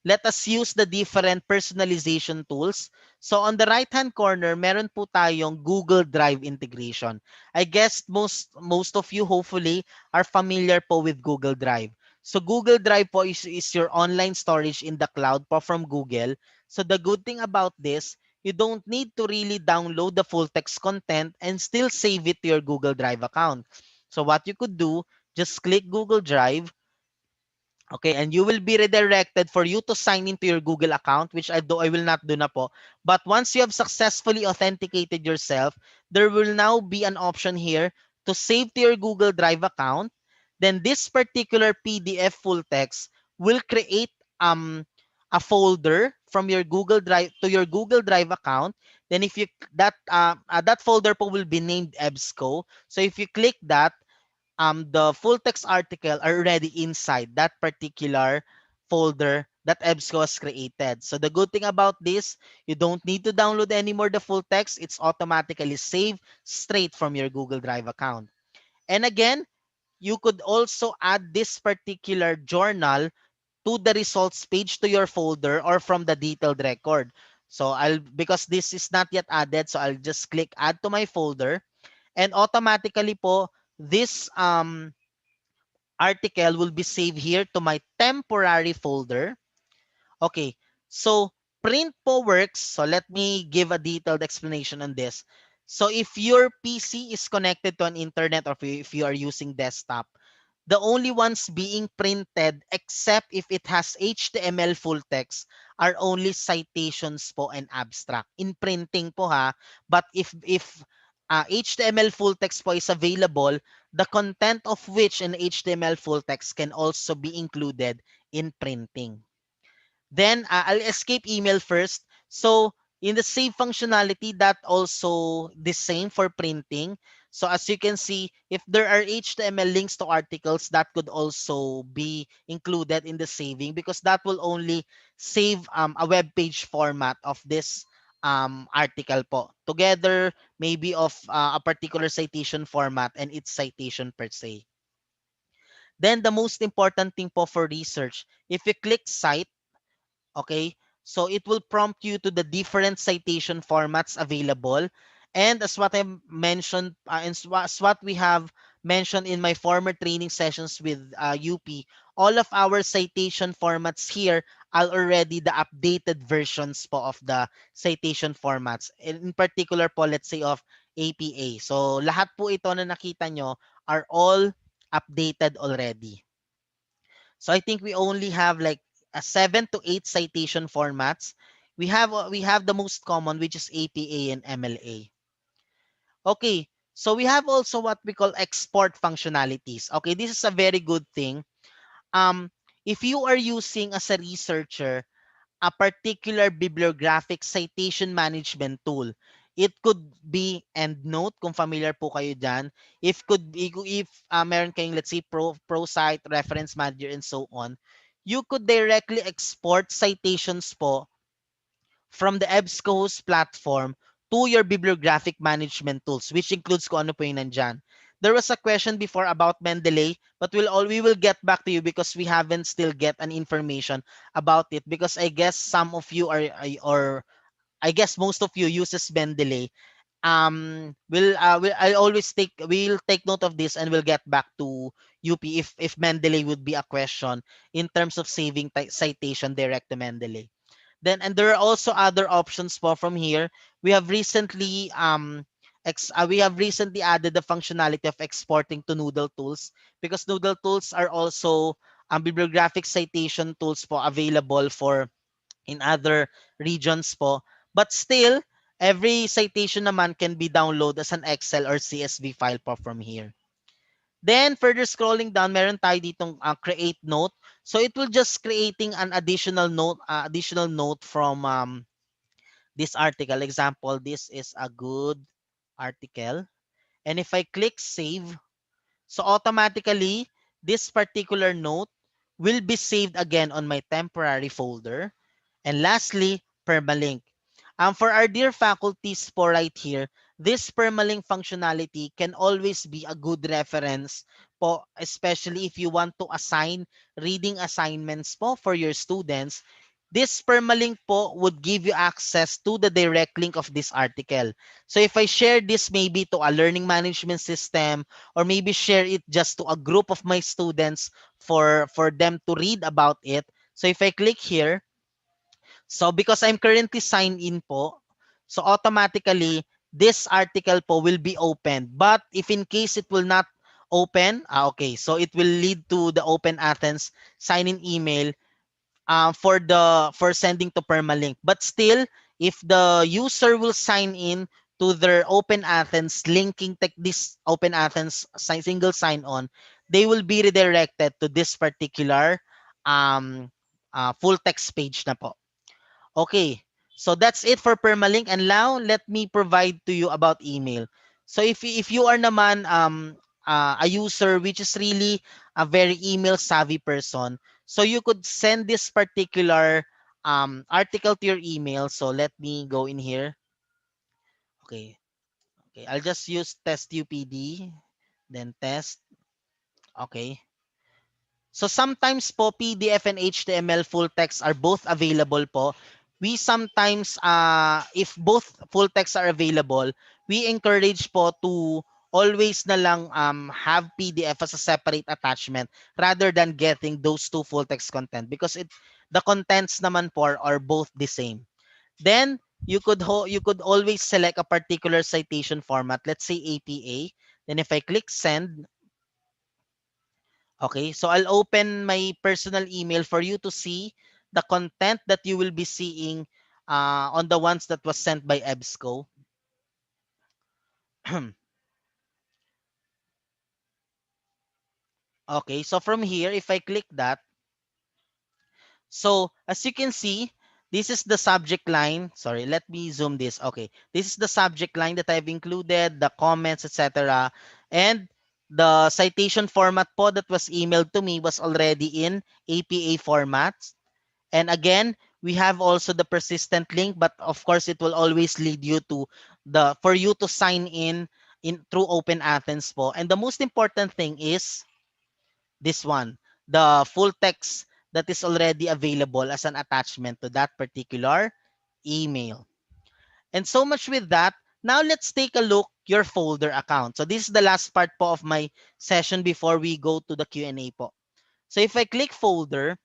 let us use the different personalization tools. So on the right-hand corner, meron po tayong Google Drive integration. I guess most of you hopefully are familiar po with Google Drive. So Google Drive po is your online storage in the cloud po from Google. So the good thing about this, you don't need to really download the full text content and still save it to your Google Drive account. So what you could do, just click Google Drive. Okay, and you will be redirected for you to sign into your Google account, which I will not do na po. But once you have successfully authenticated yourself, there will now be an option here to save to your Google Drive account. Then this particular PDF full text will create a folder from your Google Drive to your Google Drive account. Then if you that folder po will be named EBSCO. So if you click that, the full text article are already inside that particular folder that EBSCO has created. So the good thing about this, you don't need to download anymore the full text. It's automatically saved straight from your Google Drive account. And again, you could also add this particular journal to the results page to your folder or from the detailed record. So I'll because this is not yet added, so I'll just click add to my folder, and automatically po this article will be saved here to my temporary folder. Okay, so print po works. So let me give a detailed explanation on this. So if your PC is connected to an internet or if you are using desktop, the only ones being printed except if it has HTML full text are only citations po and abstract. In printing po ha, but if HTML full text po is available, the content of which in HTML full text can also be included in printing. Then I'll escape email first. So in the save functionality, that also the same for printing. So as you can see, if there are HTML links to articles, that could also be included in the saving because that will only save a web page format of this article po. Together, maybe of a particular citation format and its citation per se. Then the most important thing po for research, if you click cite, okay, so it will prompt you to the different citation formats available. And as what I mentioned, as what we have mentioned in my former training sessions with UP, all of our citation formats here are already the updated versions po of the citation formats. In particular po, let's say of APA. So lahat po ito na nakita nyo are all updated already. So I think we only have like 7 to 8 citation formats. We have the most common, which is APA and MLA. Okay, so we have also what we call export functionalities. Okay, this is a very good thing. Um, if you are using as a researcher a particular bibliographic citation management tool, it could be EndNote, kung familiar po kayo dyan. If meron kayong, let's say, ProCite, Reference Manager, and so on, you could directly export citations po from the EBSCO's platform to your bibliographic management tools, which includes kung ano po yung nandyan. There was a question before about Mendeley, but we will get back to you because we haven't still get an information about it, because I guess some of you or I guess most of you uses Mendeley. We'll take note of this and we'll get back to UP if Mendeley would be a question in terms of saving citation direct to Mendeley. Then, and there are also other options po from here. We have recently added the functionality of exporting to Noodle tools, because Noodle tools are also bibliographic citation tools po available for in other regions po. But still, every citation naman can be downloaded as an Excel or CSV file po from here. Then further scrolling down, meron tayo ditong create note. So it will just creating an additional note from this article. Example, this is a good article. And if I click save, so automatically this particular note will be saved again on my temporary folder. And lastly, permalink. For our dear faculties po right here, this permalink functionality can always be a good reference po, especially if you want to assign reading assignments po for your students. This permalink po would give you access to the direct link of this article. So if I share this maybe to a learning management system, or maybe share it just to a group of my students for them to read about it. So if I click here, so because I'm currently signed in po, so automatically this article po will be opened. But if in case it will not open, okay, so it will lead to the Open Athens sign-in email for sending to permalink. But still, if the user will sign in to their Open Athens linking this Open Athens single sign-on, they will be redirected to this particular um, full text page na po. Okay, so that's it for permalink. And now let me provide to you about email. So if you are naman a user which is really a very email savvy person, so you could send this particular article to your email. So let me go in here. Okay, okay, I'll just use test UPD, then test. Okay. So sometimes po PDF and HTML full text are both available po. We sometimes if both full text are available, we encourage po to always na lang have PDF as a separate attachment rather than getting those two full text content, because the contents naman po are both the same. Then you could always select a particular citation format, let's say APA. Then if I click send, okay, so I'll open my personal email for you to see the content that you will be seeing on the ones that was sent by EBSCO. Okay, so from here, if I click that, so as you can see, this is the subject line. Sorry, let me zoom this. Okay, this is the subject line that I've included, the comments, etc. And the citation format po that was emailed to me was already in APA format. And again, we have also the persistent link, but of course it will always lead you to the for you to sign in through Open Athens po. And the most important thing is this one, the full text that is already available as an attachment to that particular email. And so much with that. Now let's take a look your folder account. So this is the last part po of my session before we go to the Q&A po. So if I click folder,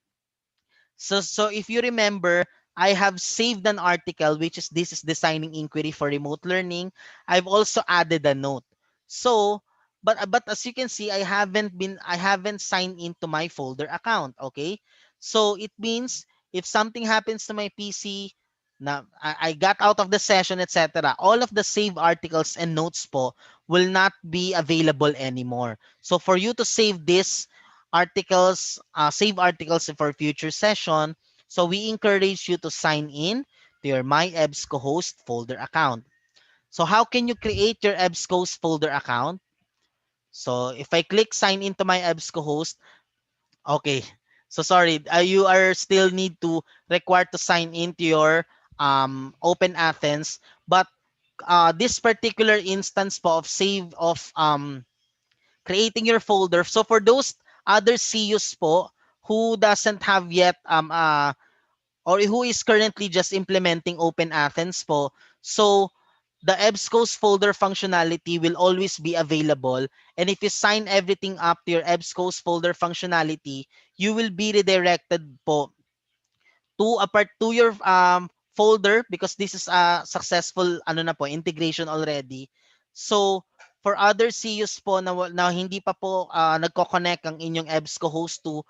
so if you remember, I have saved an article which is this is designing inquiry for remote learning. I've also added a note. So, but as you can see, I haven't signed into my folder account. Okay, So it means if something happens to my PC, na I got out of the session, etc., all of the save articles and notes po will not be available anymore. So for you to save this articles, save articles for future session, so we encourage you to sign in to your My EBSCO host folder account. So how can you create your EBSCO's folder account? So if I click sign into my EBSCO host, okay. So sorry, you are still need to required to sign into your Open Athens, but this particular instance po of save of creating your folder. So for those other CUs po who doesn't have yet or who is currently just implementing Open Athens po, so the EBSCO's folder functionality will always be available. And if you sign everything up to your EBSCO's folder functionality, you will be redirected po to a part to your folder because this is a successful ano na po integration already. So for other CUs po na hindi pa po nagko-connect ang inyong EBSCO host to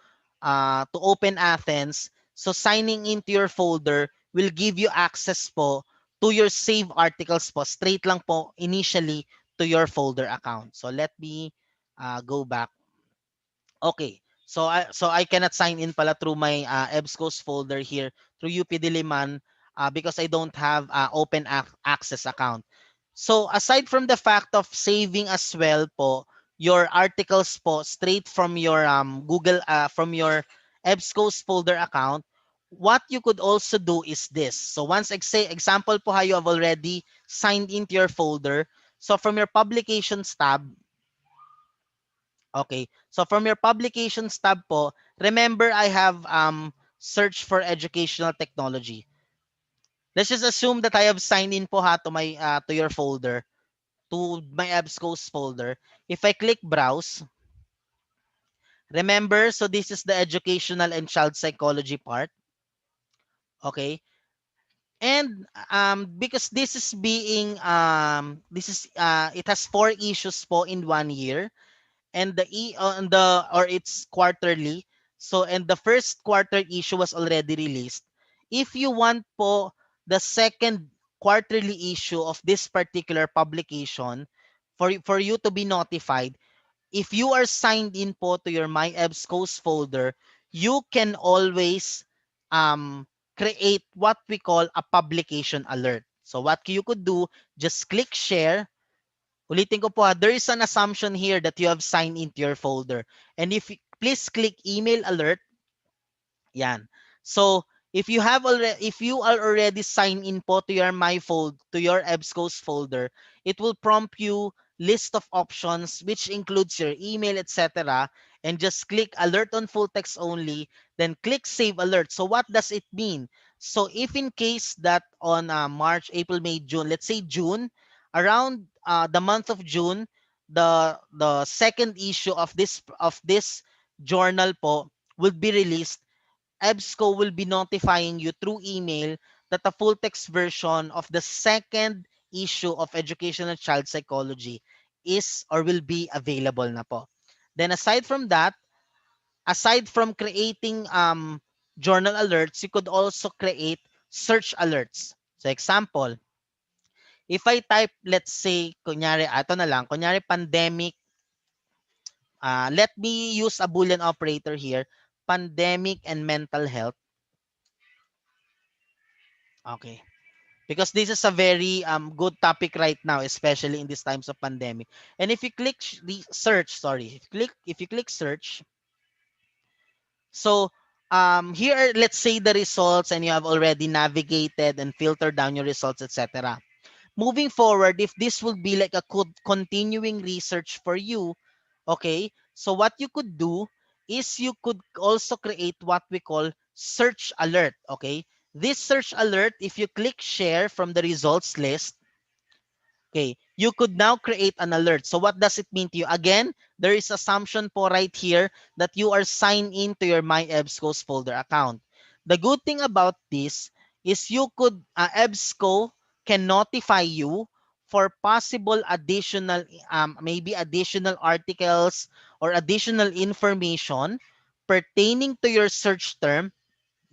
Open Athens, so signing into your folder will give you access po to your save articles po straight lang po initially to your folder account. So let me go back. Okay. So I cannot sign in pala through my EBSCO's folder here through UP Diliman because I don't have open access account. So aside from the fact of saving as well po your articles po straight from your Google from your EBSCO's folder account, what you could also do is this. So once say example po how you have already signed into your folder. So from your publications tab, okay. So from your publications tab po, remember I have search for educational technology. Let's just assume that I have signed in po ha to my to your folder, to my EBSCO's folder. If I click browse, remember, so this is the educational and child psychology part. Okay. And because this is being this is it has four issues po in 1 year, and or it's quarterly. So and the first quarter issue was already released. If you want po the second quarterly issue of this particular publication for you to be notified, if you are signed in po to your My EBSCO's folder, you can always create what we call a publication alert. So what you could do, just click share. Ulitin ko po ha, there is an assumption here that you have signed into your folder. And if please click email alert. Yan. So, if you are already signed in po to your to your EBSCO's folder, it will prompt you list of options which includes your email, etc. And just click alert on full text only, then click save alert. So what does it mean? So if in case that on March, April, May, June, let's say June, around the month of June, the second issue of this journal po will be released. EBSCO will be notifying you through email that the full text version of the second issue of Educational Child Psychology is or will be available na po. Then aside from creating journal alerts, you could also create search alerts. So example, if I type, let's say, kunyari, ato na lang, kunyari pandemic, let me use a Boolean operator here, pandemic and mental health. Okay. Because this is a very good topic right now, especially in these times of pandemic. And if you click the search, sorry, if you click search, so here are, let's say, the results, and you have already navigated and filtered down your results, etc. Moving forward, if this will be like a continuing research for you, okay, so what you could do is you could also create what we call search alert. Okay, this search alert, if you click share from the results list, okay, you could now create an alert. So what does it mean to you? Again, there is assumption po right here that you are signed into your My EBSCO's folder account. The good thing about this is you could, EBSCO can notify you for possible additional, maybe additional articles or additional information pertaining to your search term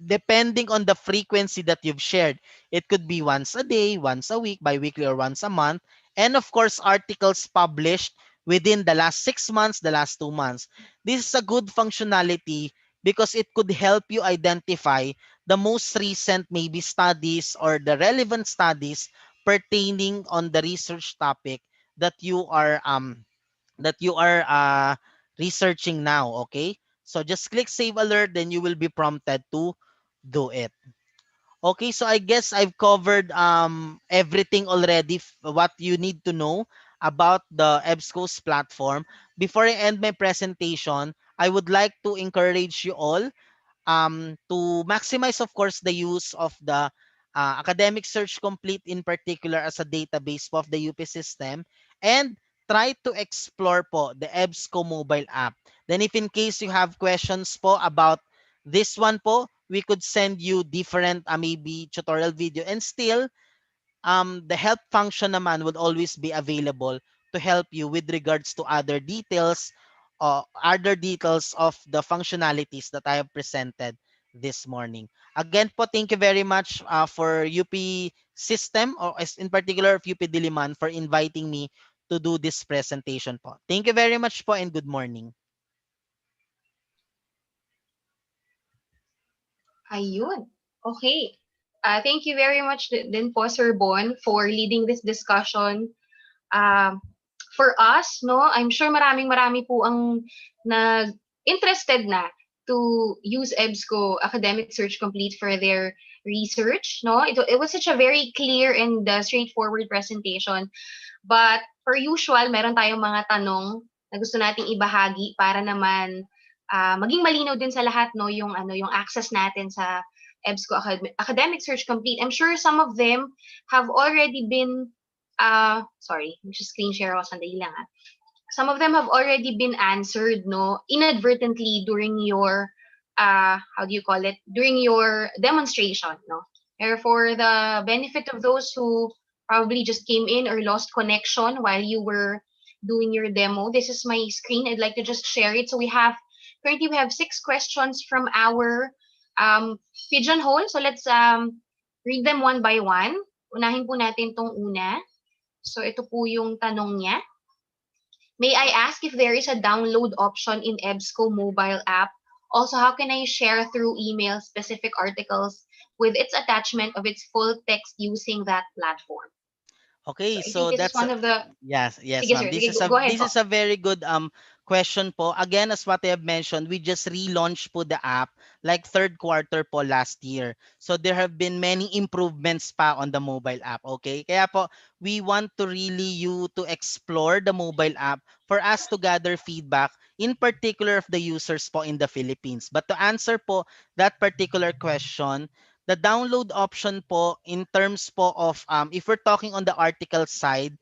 depending on the frequency that you've shared. It could be once a day, once a week, bi-weekly, or once a month. And of course, articles published within the last 6 months, the last 2 months. This is a good functionality because it could help you identify the most recent maybe studies or the relevant studies pertaining on the research topic that you are researching now. Okay, so just click save alert, then you will be prompted to do it. Okay, so I guess I've covered everything already, what you need to know about the EBSCO's platform. Before I end my presentation, I would like to encourage you all to maximize, of course, the use of the academic search complete in particular as a database po of the UP system, and try to explore po the EBSCO mobile app. Then if in case you have questions po about this one po, we could send you different maybe tutorial video, and still the help function naman would always be available to help you with regards to other details of the functionalities that I have presented this morning. Again po, thank you very much for UP system, or in particular of UP Diliman, for inviting me to do this presentation po. Thank you very much po, and good morning. Ayun. Okay. Thank you very much din po, Sir Bon, for leading this discussion. Um, for us, no, I'm sure marami po ang interested na to use EBSCO Academic Search Complete for their research, no? It was such a very clear and straightforward presentation. But per usual, meron tayong mga tanong na gusto nating ibahagi para naman maging malinaw din sa lahat, no, yung access natin sa EBSCO Academic Search Complete. I'm sure some of them have already been sorry, just screen share ako, sandali lang. Some of them have already been answered, no, inadvertently during your how do you call it, during your demonstration, no. For the benefit of those who probably just came in or lost connection while you were doing your demo, this is my screen. I'd like to just share it. So currently we have 6 questions from our um pigeonhole. So let's read them one by one. Unahin po natin tong una. So ito po yung tanong niya. May I ask if there is a download option in EBSCO mobile app? Also, how can I share through email specific articles with its attachment of its full text using that platform? So Okay, I think so this is that's one of the... yes, Sige ma'am. sir, sige, go ahead This po. is a very good question po. Again, as what I have mentioned, we just relaunched po the app like third quarter po last year. So there have been many improvements pa on the mobile app, okay? Kaya po we want to really you to explore the mobile app for us to gather feedback in particular of the users po in the Philippines. But to answer po that particular question, the download option po in terms po of if we're talking on the article side,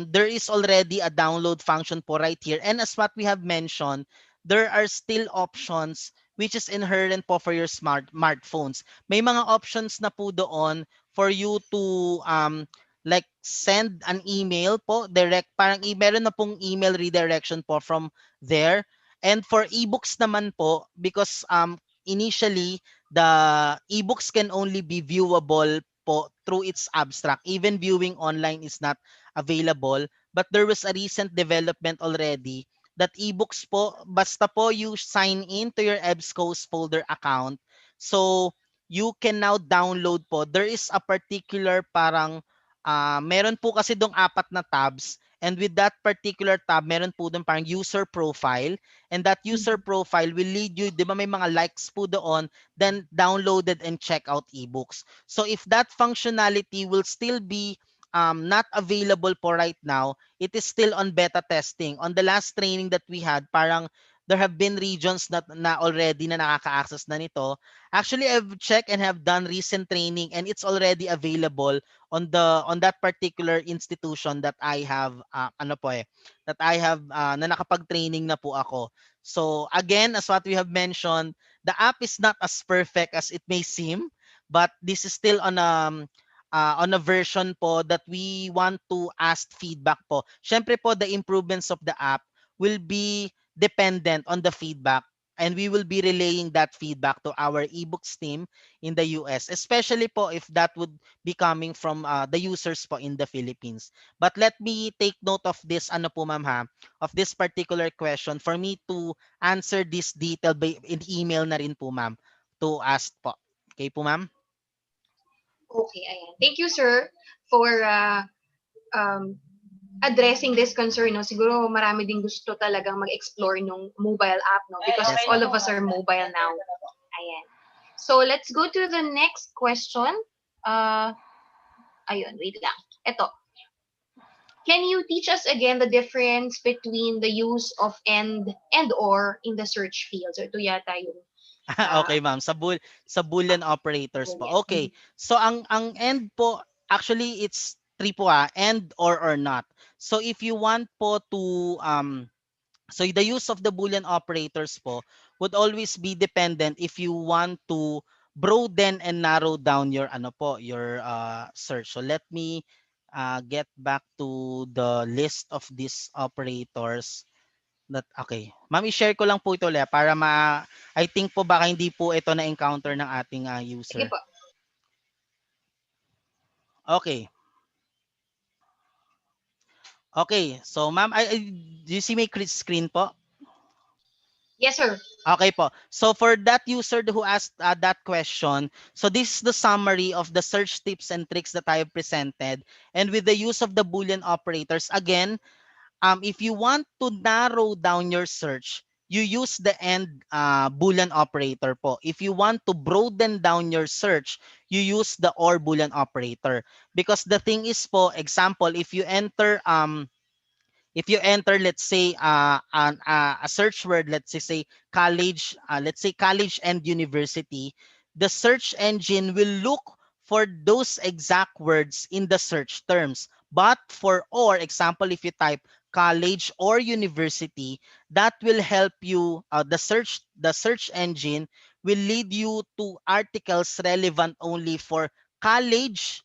there is already a download function po right here. And as what we have mentioned, there are still options which is inherent po for your smartphones. May mga options na po doon for you to like send an email po direct, parang meron na pong email redirection po from there. And for ebooks naman po, because initially the ebooks can only be viewable po through its abstract. Even viewing online is not available. But there was a recent development already that ebooks po, basta po you sign in to your EBSCO's folder account, so you can now download po. There is a particular parang, meron po kasi dong apat na tabs, and with that particular tab, meron po dong parang user profile, and that user Mhm. profile will lead you, di ba may mga likes po doon, then downloaded and check out ebooks. So if that functionality will still be not available po right now, it is still on beta testing. On the last training that we had, parang there have been regions na already na nakaka-access na nito. Actually, I've checked and have done recent training, and it's already available on that particular institution that I have that I have na nakapag-training na po ako. So again, as what we have mentioned, the app is not as perfect as it may seem, but this is still on a version po that we want to ask feedback po. Syempre po, the improvements of the app will be dependent on the feedback and we will be relaying that feedback to our ebooks team in the US, especially po if that would be coming from the users po in the Philippines. But let me take note of this ano po ma'am ha, of this particular question for me to answer this detail by in email na rin po ma'am to ask po. Okay po ma'am? Okay, ayan. Thank you, sir, for um, addressing this concern. No? Siguro marami din gusto talagang mag-explore nung mobile app, no? Because Yes all ma'am. of us are mobile now. Ayan. So, let's go to the next question. Uh, ayun, wait lang. Ito. Can you teach us again the difference between the use of and or in the search field? So, ito yata yung Okay uh, ma'am, sa boolean operators po. brilliant. Okay. So ang end po actually it's three po end or not. So if you want po to so the use of the boolean operators po would always be dependent if you want to broaden and narrow down your ano po, your search. So let me get back to the list of these operators. That okay. Ma'am, i-share ko lang po ito ulit para I think po baka hindi po ito na-encounter ng ating Sige user. po. Okay. Okay. So ma'am, do you see my screen po? Yes, sir. Okay po. So for that user who asked that question, so this is the summary of the search tips and tricks that I have presented. And with the use of the Boolean operators, again, if you want to narrow down your search, you use the end Boolean operator po. If you want to broaden down your search, you use the or Boolean operator. Because the thing is po, example, if you enter let's say a search word, let's say college, let's say college and university, the search engine will look for those exact words in the search terms. But for or example, if you type college or university, that will help you, the search engine will lead you to articles relevant only for college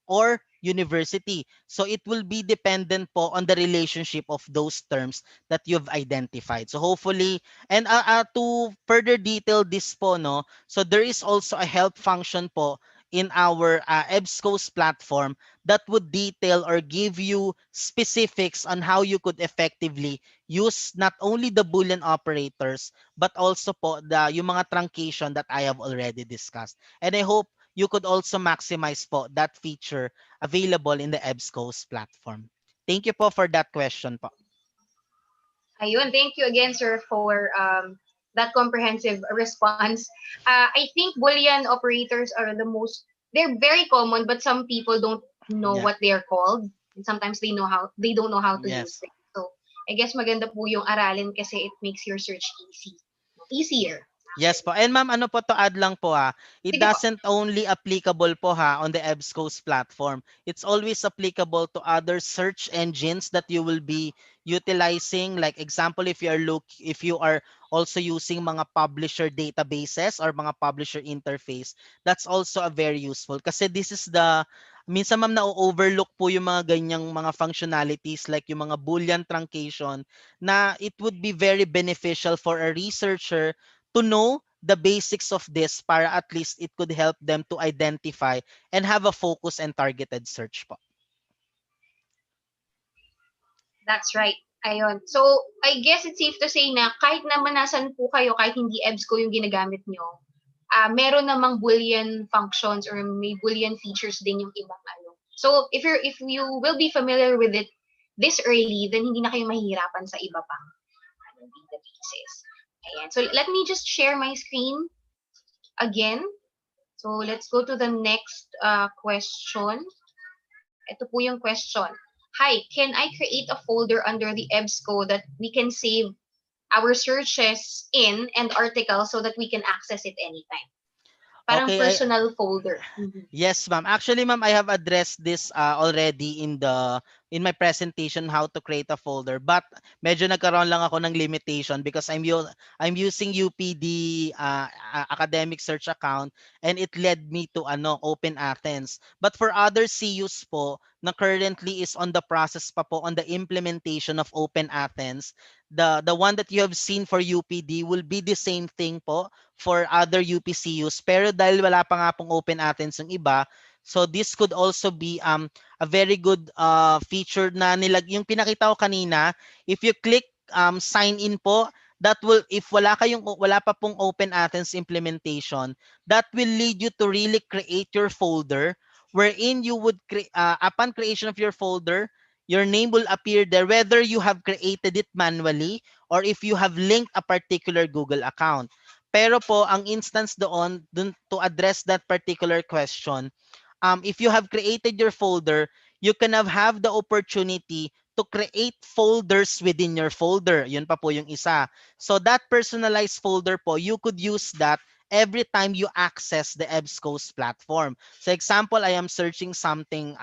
or university. So it will be dependent po on the relationship of those terms that you've identified. So hopefully, and to further detail this po, no, so there is also a help function po in our EBSCO's platform that would detail or give you specifics on how you could effectively use not only the Boolean operators but also po yung mga truncation that I have already discussed. And I hope you could also maximize po that feature available in the EBSCO's platform. Thank you po for that question po. Ayun, thank you again, sir, for that comprehensive response. I think Boolean operators are the most, they're very common, but some people don't know Yeah. what they are called. And sometimes they don't know how to use Yes. them. So, I guess maganda po yung aralin kasi it makes your search easier, Yes actually. po. And ma'am, ano po to add lang po it Sige po. doesn't only applicable po on the EBSCO's platform. It's always applicable to other search engines that you will be utilizing. Like example, if you are also using mga publisher databases or mga publisher interface, that's also a very useful. Kasi this is minsan ma'am na-overlook po yung mga ganyang mga functionalities like yung mga Boolean truncation na it would be very beneficial for a researcher to know the basics of this para at least it could help them to identify and have a focus and targeted search po. That's right. Ayun. So, I guess it's safe to say na kahit naman nasan po kayo, kahit hindi EBSCO yung ginagamit nyo, meron namang Boolean functions or may Boolean features din yung ibang ano. So, if you will be familiar with it this early, then hindi na kayo mahihirapan sa iba pang databases. Ayan. So, let me just share my screen again. So, let's go to the next question. Ito po yung question. Hi, can I create a folder under the EBSCO that we can save our searches in and articles so that we can access it anytime? Parang Okay, personal folder. Mhm. yes, ma'am. Actually, ma'am, I have addressed this already in my presentation how to create a folder. But medyo nagkaroon lang ako ng limitation because I'm using UPD academic search account and it led me to Open Athens. But for other CUs po na currently is on the process pa po on the implementation of Open Athens, the one that you have seen for UPD will be the same thing po for other UPCUs. Pero dahil wala pa nga pong open Athens yung iba, so this could also be a very good feature na yung pinakita ko kanina. If you click sign in po, that will, if wala pa pong open Athens implementation, that will lead you to really create your folder wherein you would upon creation of your folder, your name will appear there whether you have created it manually or if you have linked a particular Google account. Pero po, ang instance dun to address that particular question, if you have created your folder, you can have the opportunity to create folders within your folder. Yun pa po yung isa. So that personalized folder po, you could use that every time you access the EBSCO's platform. So example, I am searching something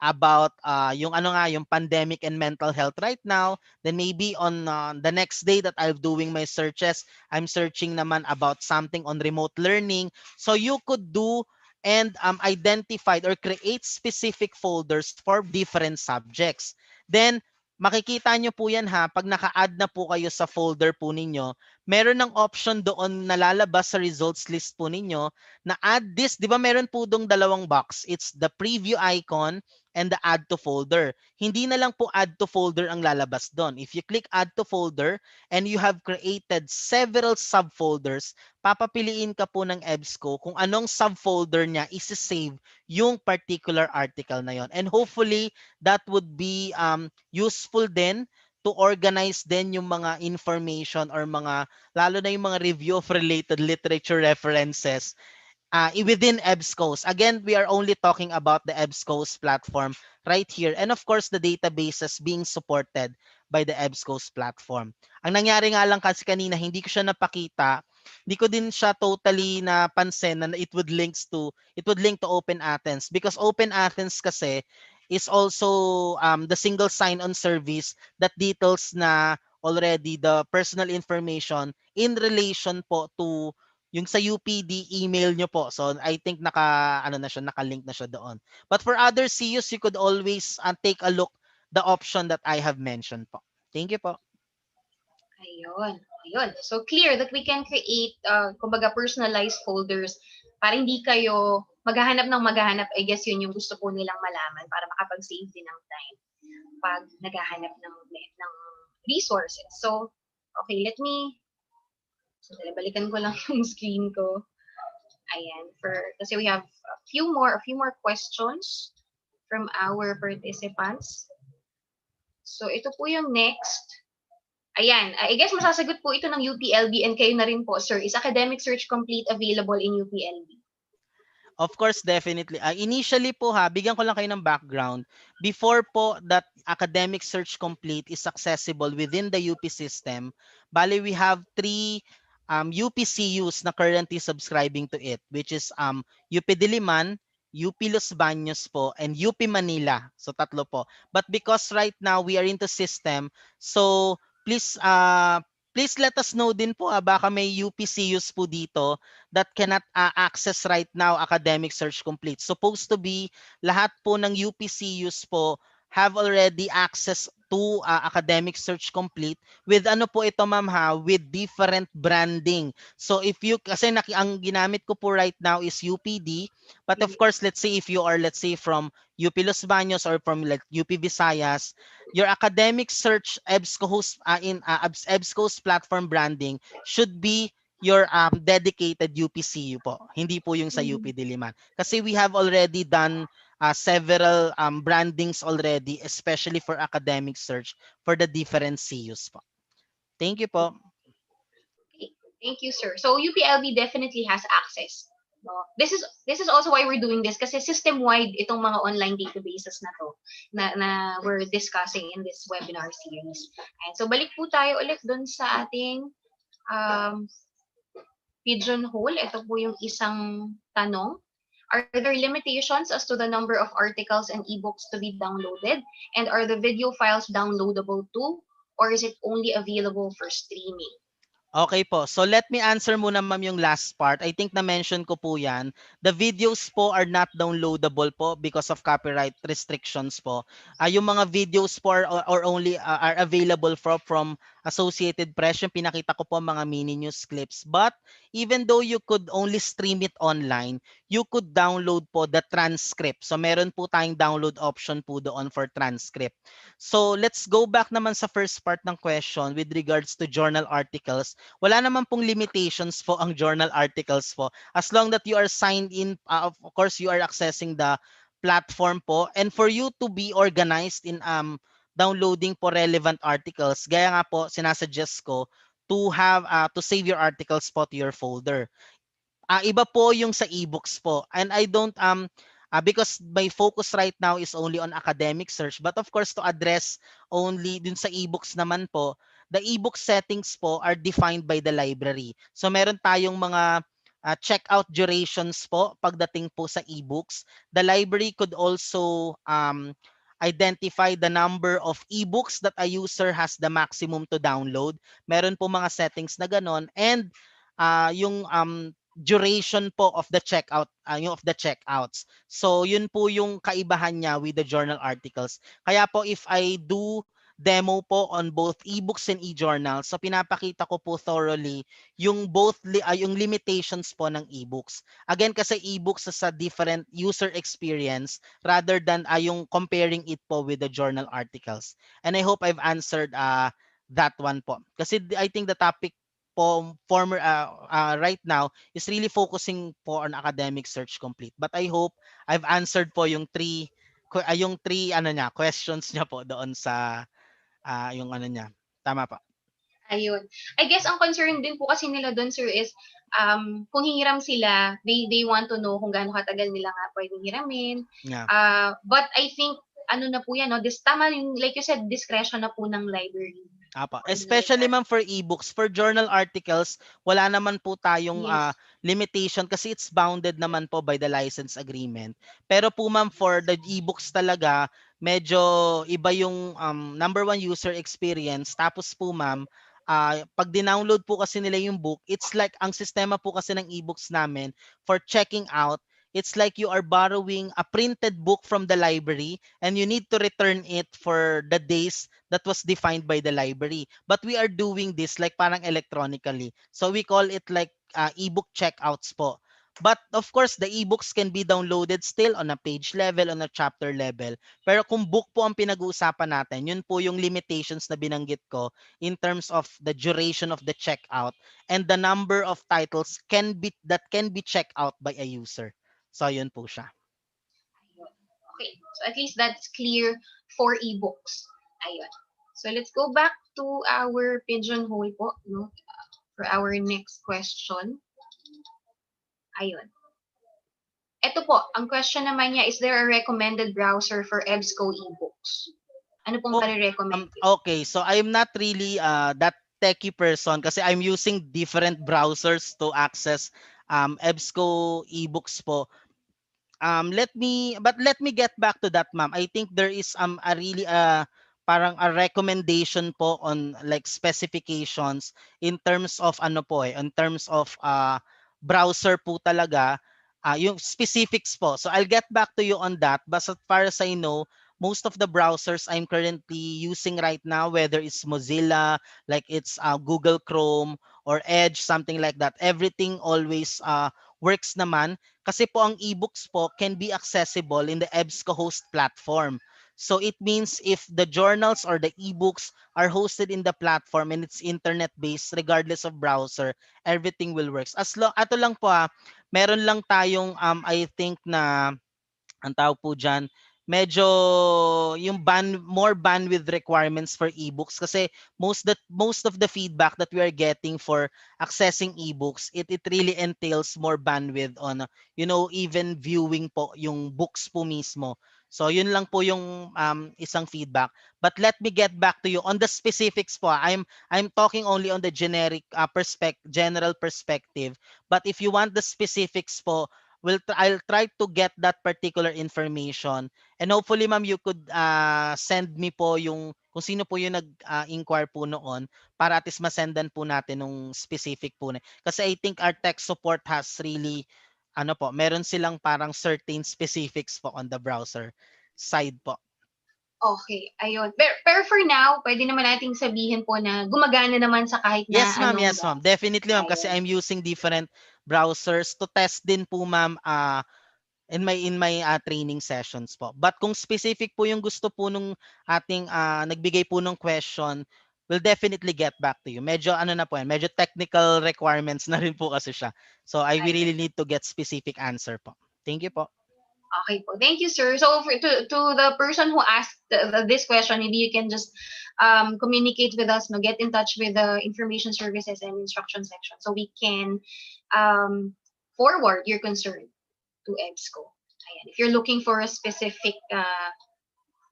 about yung yung pandemic and mental health right now, then maybe on the next day that I'm doing my searches, I'm searching naman about something on remote learning. So you could do and identified or create specific folders for different subjects. Then makikita nyo po yan ha, pag naka-add na po kayo sa folder po ninyo, meron ng option doon na lalabas sa results list po ninyo na add this, di ba meron po dong dalawang box, it's the preview icon and the add to folder. Hindi na lang po add to folder ang lalabas doon. If you click add to folder and you have created several subfolders, papapiliin ka po ng EBSCO kung anong subfolder niya isi-save yung particular article na yon. And hopefully, that would be useful din to organize din yung mga information or mga, lalo na yung mga review of related literature references within EBSCOs. Again, we are only talking about the EBSCOs platform right here. And of course, the databases being supported by the EBSCOs platform. Ang nangyari nga lang kasi kanina, hindi ko siya napakita. Hindi ko din siya totally napansin na it would link to Open Athens because Open Athens kasi is also the single sign-on service that details na already the personal information in relation po to yung sa UPD email nyo po. So I think naka-link na siya doon. But for other CUs, you could always take a look the option that I have mentioned po. Thank you po. Ayun. Ayun. So, clear that we can create, kumbaga, personalized folders para hindi kayo maghahanap, I guess yun yung gusto po nilang malaman para makapag-save din ng time pag naghahanap ng resources. So, okay, balikan ko lang yung screen ko. Ayan, kasi we have a few more questions from our participants. So, ito po yung next. Ayan, I guess masasagot po ito ng UPLB and kayo na rin po, sir. Is Academic Search Complete available in UPLB? Of course, definitely. Initially po bigyan ko lang kayo ng background. Before po that academic search complete is accessible within the UP system, bali we have three UPCUs na currently subscribing to it, which is UP Diliman, UP Los Baños po, and UP Manila. So tatlo po. But because right now we are into system, so please let us know din po baka may UPCUs po dito that cannot access right now academic search complete. Supposed to be lahat po ng UPCUs po have already access to academic search complete with ano po ito ma'am with different branding. So if you kasi ang ginamit ko po right now is UPD, but of course let's say if you are, let's say, from UP Los Baños or from like UP Visayas, your academic search EBSCO's platform branding should be your dedicated UPCU po. Hindi po yung sa UP Diliman. Kasi we have already done several brandings already, especially for academic search for the different CUs po. Thank you po. Okay. Thank you, sir. So UPLB definitely has access. No? This is also why we're doing this kasi system-wide itong mga online databases na to na we're discussing in this webinar series. And so balik po tayo ulit dun sa ating um, pigeonhole. Ito po yung isang tanong. Are there limitations as to the number of articles and ebooks to be downloaded? And are the video files downloadable too? Or is it only available for streaming? Okay po. So let me answer muna ma'am yung last part. I think na-mention ko po yan. The videos po are not downloadable po because of copyright restrictions po. Yung mga videos po are only are available from Associated Press. Yung pinakita ko po mga mini news clips. But even though you could only stream it online, you could download po the transcript. So meron po tayong download option po doon for transcript. So let's go back naman sa first part ng question with regards to journal articles. Wala naman pong limitations po ang journal articles po. As long that you are signed in, of course, you are accessing the platform po. And for you to be organized in downloading po relevant articles, gaya nga po, sinasuggest ko to have to save your articles po to your folder. Iba po yung sa ebooks po. And I don't because my focus right now is only on academic search, but of course to address only dun sa ebooks naman po, the ebook settings po are defined by the library. So meron tayong mga checkout durations po pagdating po sa ebooks. The library could also identify the number of ebooks that a user has the maximum to download. Meron po mga settings na ganon, and yung duration po of the checkout, yung of the checkouts. So yun po yung kaibahan niya with the journal articles. Kaya po if I do demo po on both ebooks and e-journals, so pinapakita ko po thoroughly yung yung limitations po ng ebooks. Again, kasi ebooks is a different user experience rather than yung comparing it po with the journal articles. And I hope I've answered that one po. Kasi I think the topic po right now is really focusing po on academic search complete. But I hope I've answered po yung three ano niya, questions niya po doon sa yung ano niya. Tama pa. Ayun. I guess ang concern din po kasi nila doon, sir, is kung hihiram sila, they want to know kung gaano katagal nila nga pwedeng hiramin. Yeah. But I think ano na po yan, no? Tama yung, like you said, discretion na po ng library. Apa. Or like Especially that. ma'am for ebooks, for journal articles, wala naman po tayong Yes. limitation kasi it's bounded naman po by the license agreement. Pero po ma'am for the ebooks talaga, medyo iba yung number one user experience. Tapos po ma'am, pag dinownload po kasi nila yung book, it's like ang sistema po kasi ng ebooks namin for checking out, it's like you are borrowing a printed book from the library and you need to return it for the days that was defined by the library. But we are doing this like parang electronically. So we call it like ebook checkouts po. But of course, the ebooks can be downloaded still on a page level, on a chapter level. Pero kung book po ang pinag-uusapan natin, yun po yung limitations na binanggit ko in terms of the duration of the checkout and the number of titles can be checked out by a user. So yun po siya. Ayun. Okay. So at least that's clear for ebooks. Ayun. So let's go back to our pigeonhole po, no? For our next question. Ayun. Ito po, ang question naman niya, is there a recommended browser for EBSCO ebooks? Ano pong Oh, marirecommend niyo? okay. So I'm not really that techie person kasi I'm using different browsers to access EBSCO ebooks po. Let me get back to that, ma'am. I think there is a really parang a recommendation po on like specifications in terms of ano po in terms of browser po talaga, yung specifics po. So I'll get back to you on that. But as far as I know, most of the browsers I'm currently using right now, whether it's Mozilla, like it's Google Chrome or Edge, something like that, everything always works naman kasi po ang ebooks po can be accessible in the EBSCO host platform. So it means if the journals or the ebooks are hosted in the platform and it's internet based regardless of browser, everything will works. Ato lang po meron lang tayong I think na ang tawag po diyan, medyo yung more bandwidth requirements for ebooks kasi most of the feedback that we are getting for accessing ebooks, it really entails more bandwidth on even viewing po yung books po mismo. So yun lang po yung isang feedback. But let me get back to you on the specifics po. I'm talking only on the general perspective. But if you want the specifics po, I'll try to get that particular information, and hopefully ma'am you could send me po yung kung sino po yung nag-inquire po noon para at least masendan po natin nung specific po na. Kasi I think our tech support has really ano po, meron silang parang certain specifics po on the browser side po. Okay, ayun. Pero for now, pwede naman nating sabihin po na gumagana naman sa kahit na anong Yes ma'am. browser. Definitely ma'am kasi Ayun. I'm using different browsers to test din po ma'am in my training sessions po. But kung specific po yung gusto po nung ating nagbigay po ng question, we'll definitely get back to you. Medyo ano na po yan, medyo technical requirements na rin po kasi siya. So I will Ayun. really need to get specific answer po. Thank you po. Okay po. Thank you, sir. So to the person who asked this question, maybe you can just communicate with us, no, get in touch with the information services and instruction section so we can um, forward your concern to EBSCO. Ayan. If you're looking for a specific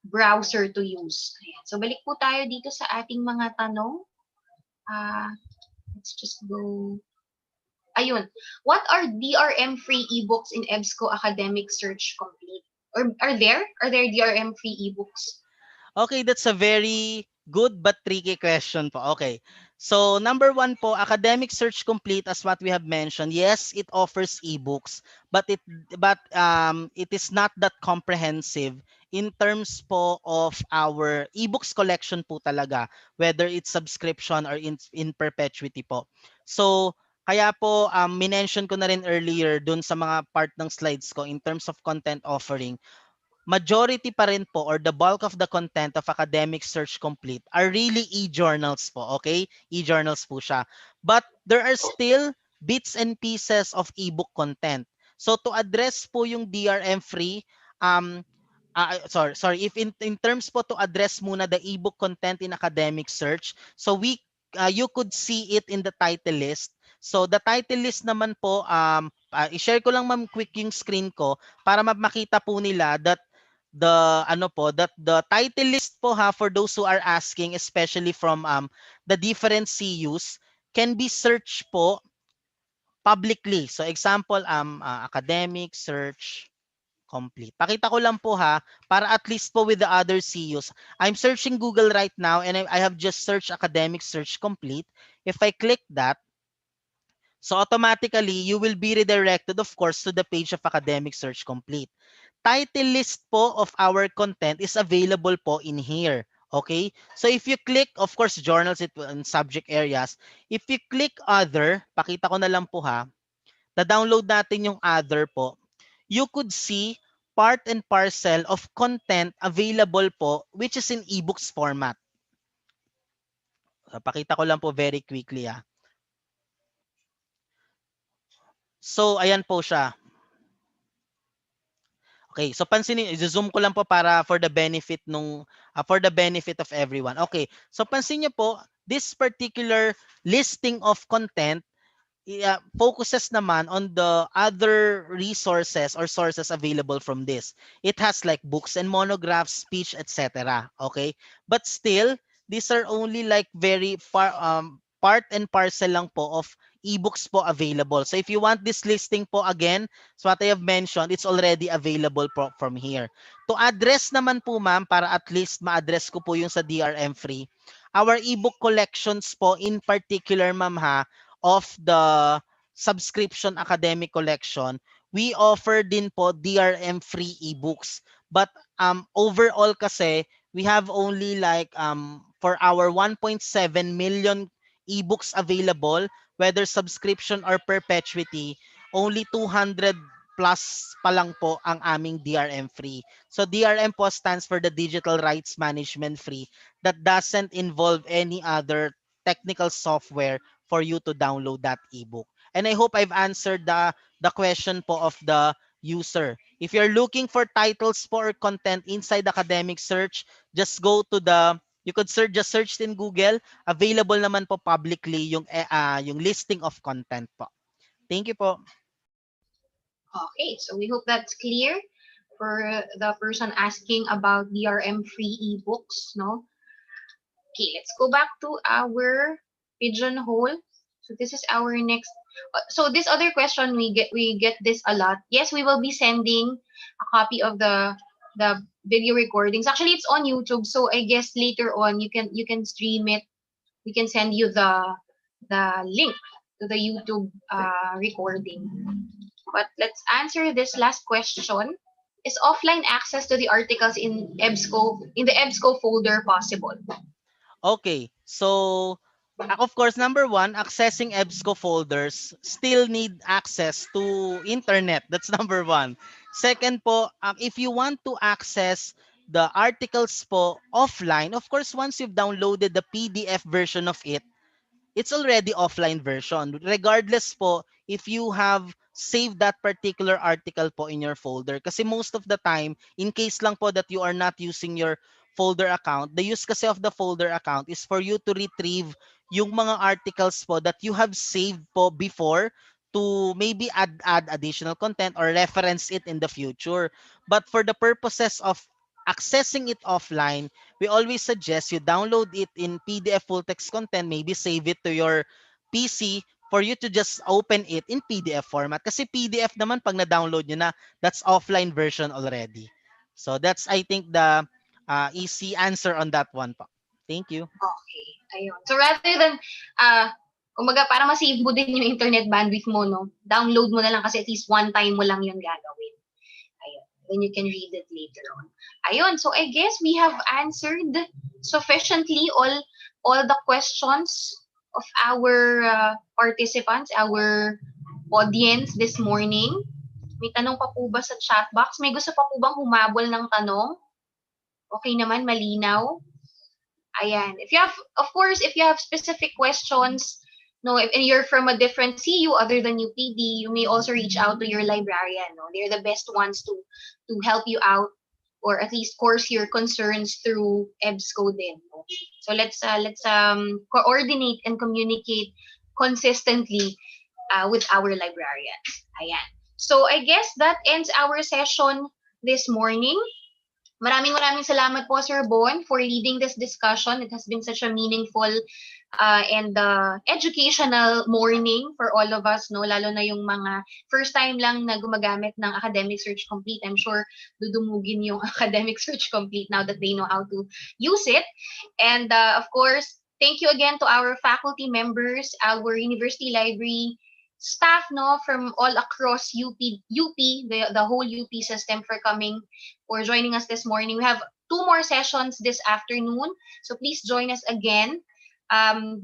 browser to use. Ayan. So balik po tayo dito sa ating mga tanong. Let's just go. Ayun. What are DRM-free ebooks in EBSCO Academic Search Complete? Or are there DRM-free ebooks? Okay, that's a very good but tricky question po. Okay. So, number one po, Academic Search Complete, as what we have mentioned, yes, it offers ebooks, but it is not that comprehensive in terms po of our ebooks collection po talaga, whether it's subscription or in perpetuity po. So, kaya po minention ko na rin earlier dun sa mga part ng slides ko in terms of content offering, majority pa rin po or the bulk of the content of Academic Search Complete are really e-journals po, okay? E-journals po siya. But there are still bits and pieces of ebook content. So to address po yung DRM free, sorry, if in terms po to address muna the ebook content in Academic Search, so you could see it in the title list. So the title list naman po, i-share ko lang ma'am quick yung screen ko para makita po nila that the title list po ha, for those who are asking, especially from the different CUs, can be searched po publicly. So example academic search complete. Pakita ko lang po ha para at least po with the other CUs. I'm searching Google right now and I have just searched academic search complete. If I click that, so automatically you will be redirected of course to the page of academic search complete. Title list po of our content is available po in here. Okay? So if you click, of course, journals and subject areas. If you click other, pakita ko na lang po ha, na-download natin yung other po, you could see part and parcel of content available po which is in ebooks format. So, pakita ko lang po very quickly ha. So ayan po siya. Okay, so pansinin, i-zoom ko lang po para for the benefit of everyone. Okay, so pansin niyo po, this particular listing of content focuses naman on the other resources or sources available from this. It has like books and monographs, speech, etc. Okay? But still, these are only like very part and parcel lang po of ebooks po available. So if you want this listing po again, so what I have mentioned, it's already available from here. To address naman po ma'am, para at least ma-address ko po yung sa DRM free, our ebook collections po in particular ma'am ha, of the subscription academic collection, we offer din po DRM free ebooks. But overall kasi we have only like for our 1.7 million ebooks available, whether subscription or perpetuity, only 200 plus pa lang po ang aming DRM free. So DRM po stands for the Digital Rights Management Free, that doesn't involve any other technical software for you to download that ebook. And I hope I've answered the question po of the user. If you're looking for titles po or content inside academic search, just go to you could just search in Google. Available naman po publicly yung listing of content po. Thank you po. Okay, so we hope that's clear for the person asking about DRM-free ebooks, no? Okay, let's go back to our pigeonhole. So this is our next So this other question, we get this a lot. Yes, we will be sending a copy of the video recordings. Actually, it's on YouTube, so I guess later on you can stream it. We can send you the link to the YouTube recording. But let's answer this last question. Is offline access to the articles in the EBSCO folder possible? Okay, so of course, number one, accessing EBSCO folders still need access to internet. That's number one. Second po, if you want to access the articles po offline, of course, once you've downloaded the PDF version of it, it's already offline version. Regardless po if you have saved that particular article po in your folder. Kasi most of the time, in case lang po that you are not using your folder account, the use kasi of the folder account is for you to retrieve yung mga articles po that you have saved po before to maybe add additional content or reference it in the future. But for the purposes of accessing it offline, we always suggest you download it in PDF full text content, maybe save it to your PC for you to just open it in PDF format. Kasi PDF naman pag na-download nyo na, that's offline version already. So that's I think the easy answer on that one po. Thank you. Okay. Ayun. So rather than, kumbaga para ma-save mo din yung internet bandwidth mo, no? Download mo na lang kasi at least one time mo lang yun gagawin. Ayun. Then you can read it later on. Ayun. So I guess we have answered sufficiently all the questions of our participants, our audience this morning. May tanong pa po ba sa chat box? May gusto pa po bang humabol ng tanong? Okay naman, malinaw. Ayan. If you have, of course, if you have specific questions, no, if and you're from a different CU other than UPD, you may also reach out to your librarian. No, they're the best ones to help you out or at least course your concerns through EBSCO din. No? So let's coordinate and communicate consistently with our librarians. Ayan. So I guess that ends our session this morning. Maraming salamat po, Sir Bon, for leading this discussion. It has been such a meaningful and educational morning for all of us, no? Lalo na yung mga first time lang na gumagamit ng Academic Search Complete. I'm sure dudumugin yung Academic Search Complete now that they know how to use it. And of course, thank you again to our faculty members, our university library staff, no, from all across the whole UP system for coming or joining us this morning. We have two more sessions this afternoon, so please join us again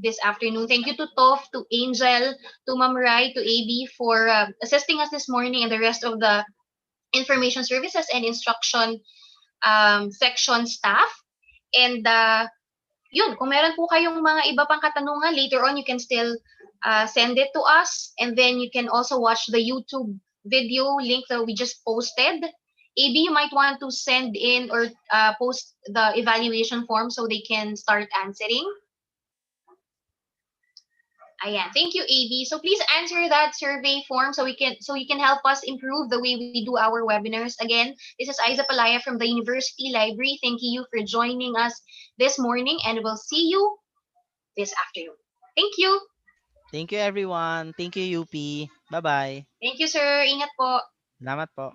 this afternoon. Thank you to Toph, to Angel, to Ma'am Rai, to AB for assisting us this morning and the rest of the information services and instruction section staff. And yun, kung meron po kayong mga iba pang katanungan, later on you can still send it to us. And then you can also watch the YouTube video link that we just posted. AB, you might want to send in or post the evaluation form so they can start answering. Ayan. Thank you, AB. So please answer that survey form so you can help us improve the way we do our webinars. Again, this is Aiza Palaya from the University Library. Thank you for joining us this morning, and we'll see you this afternoon. Thank you. Thank you everyone. Thank you UP. Bye-bye. Thank you, sir. Ingat po. Salamat po.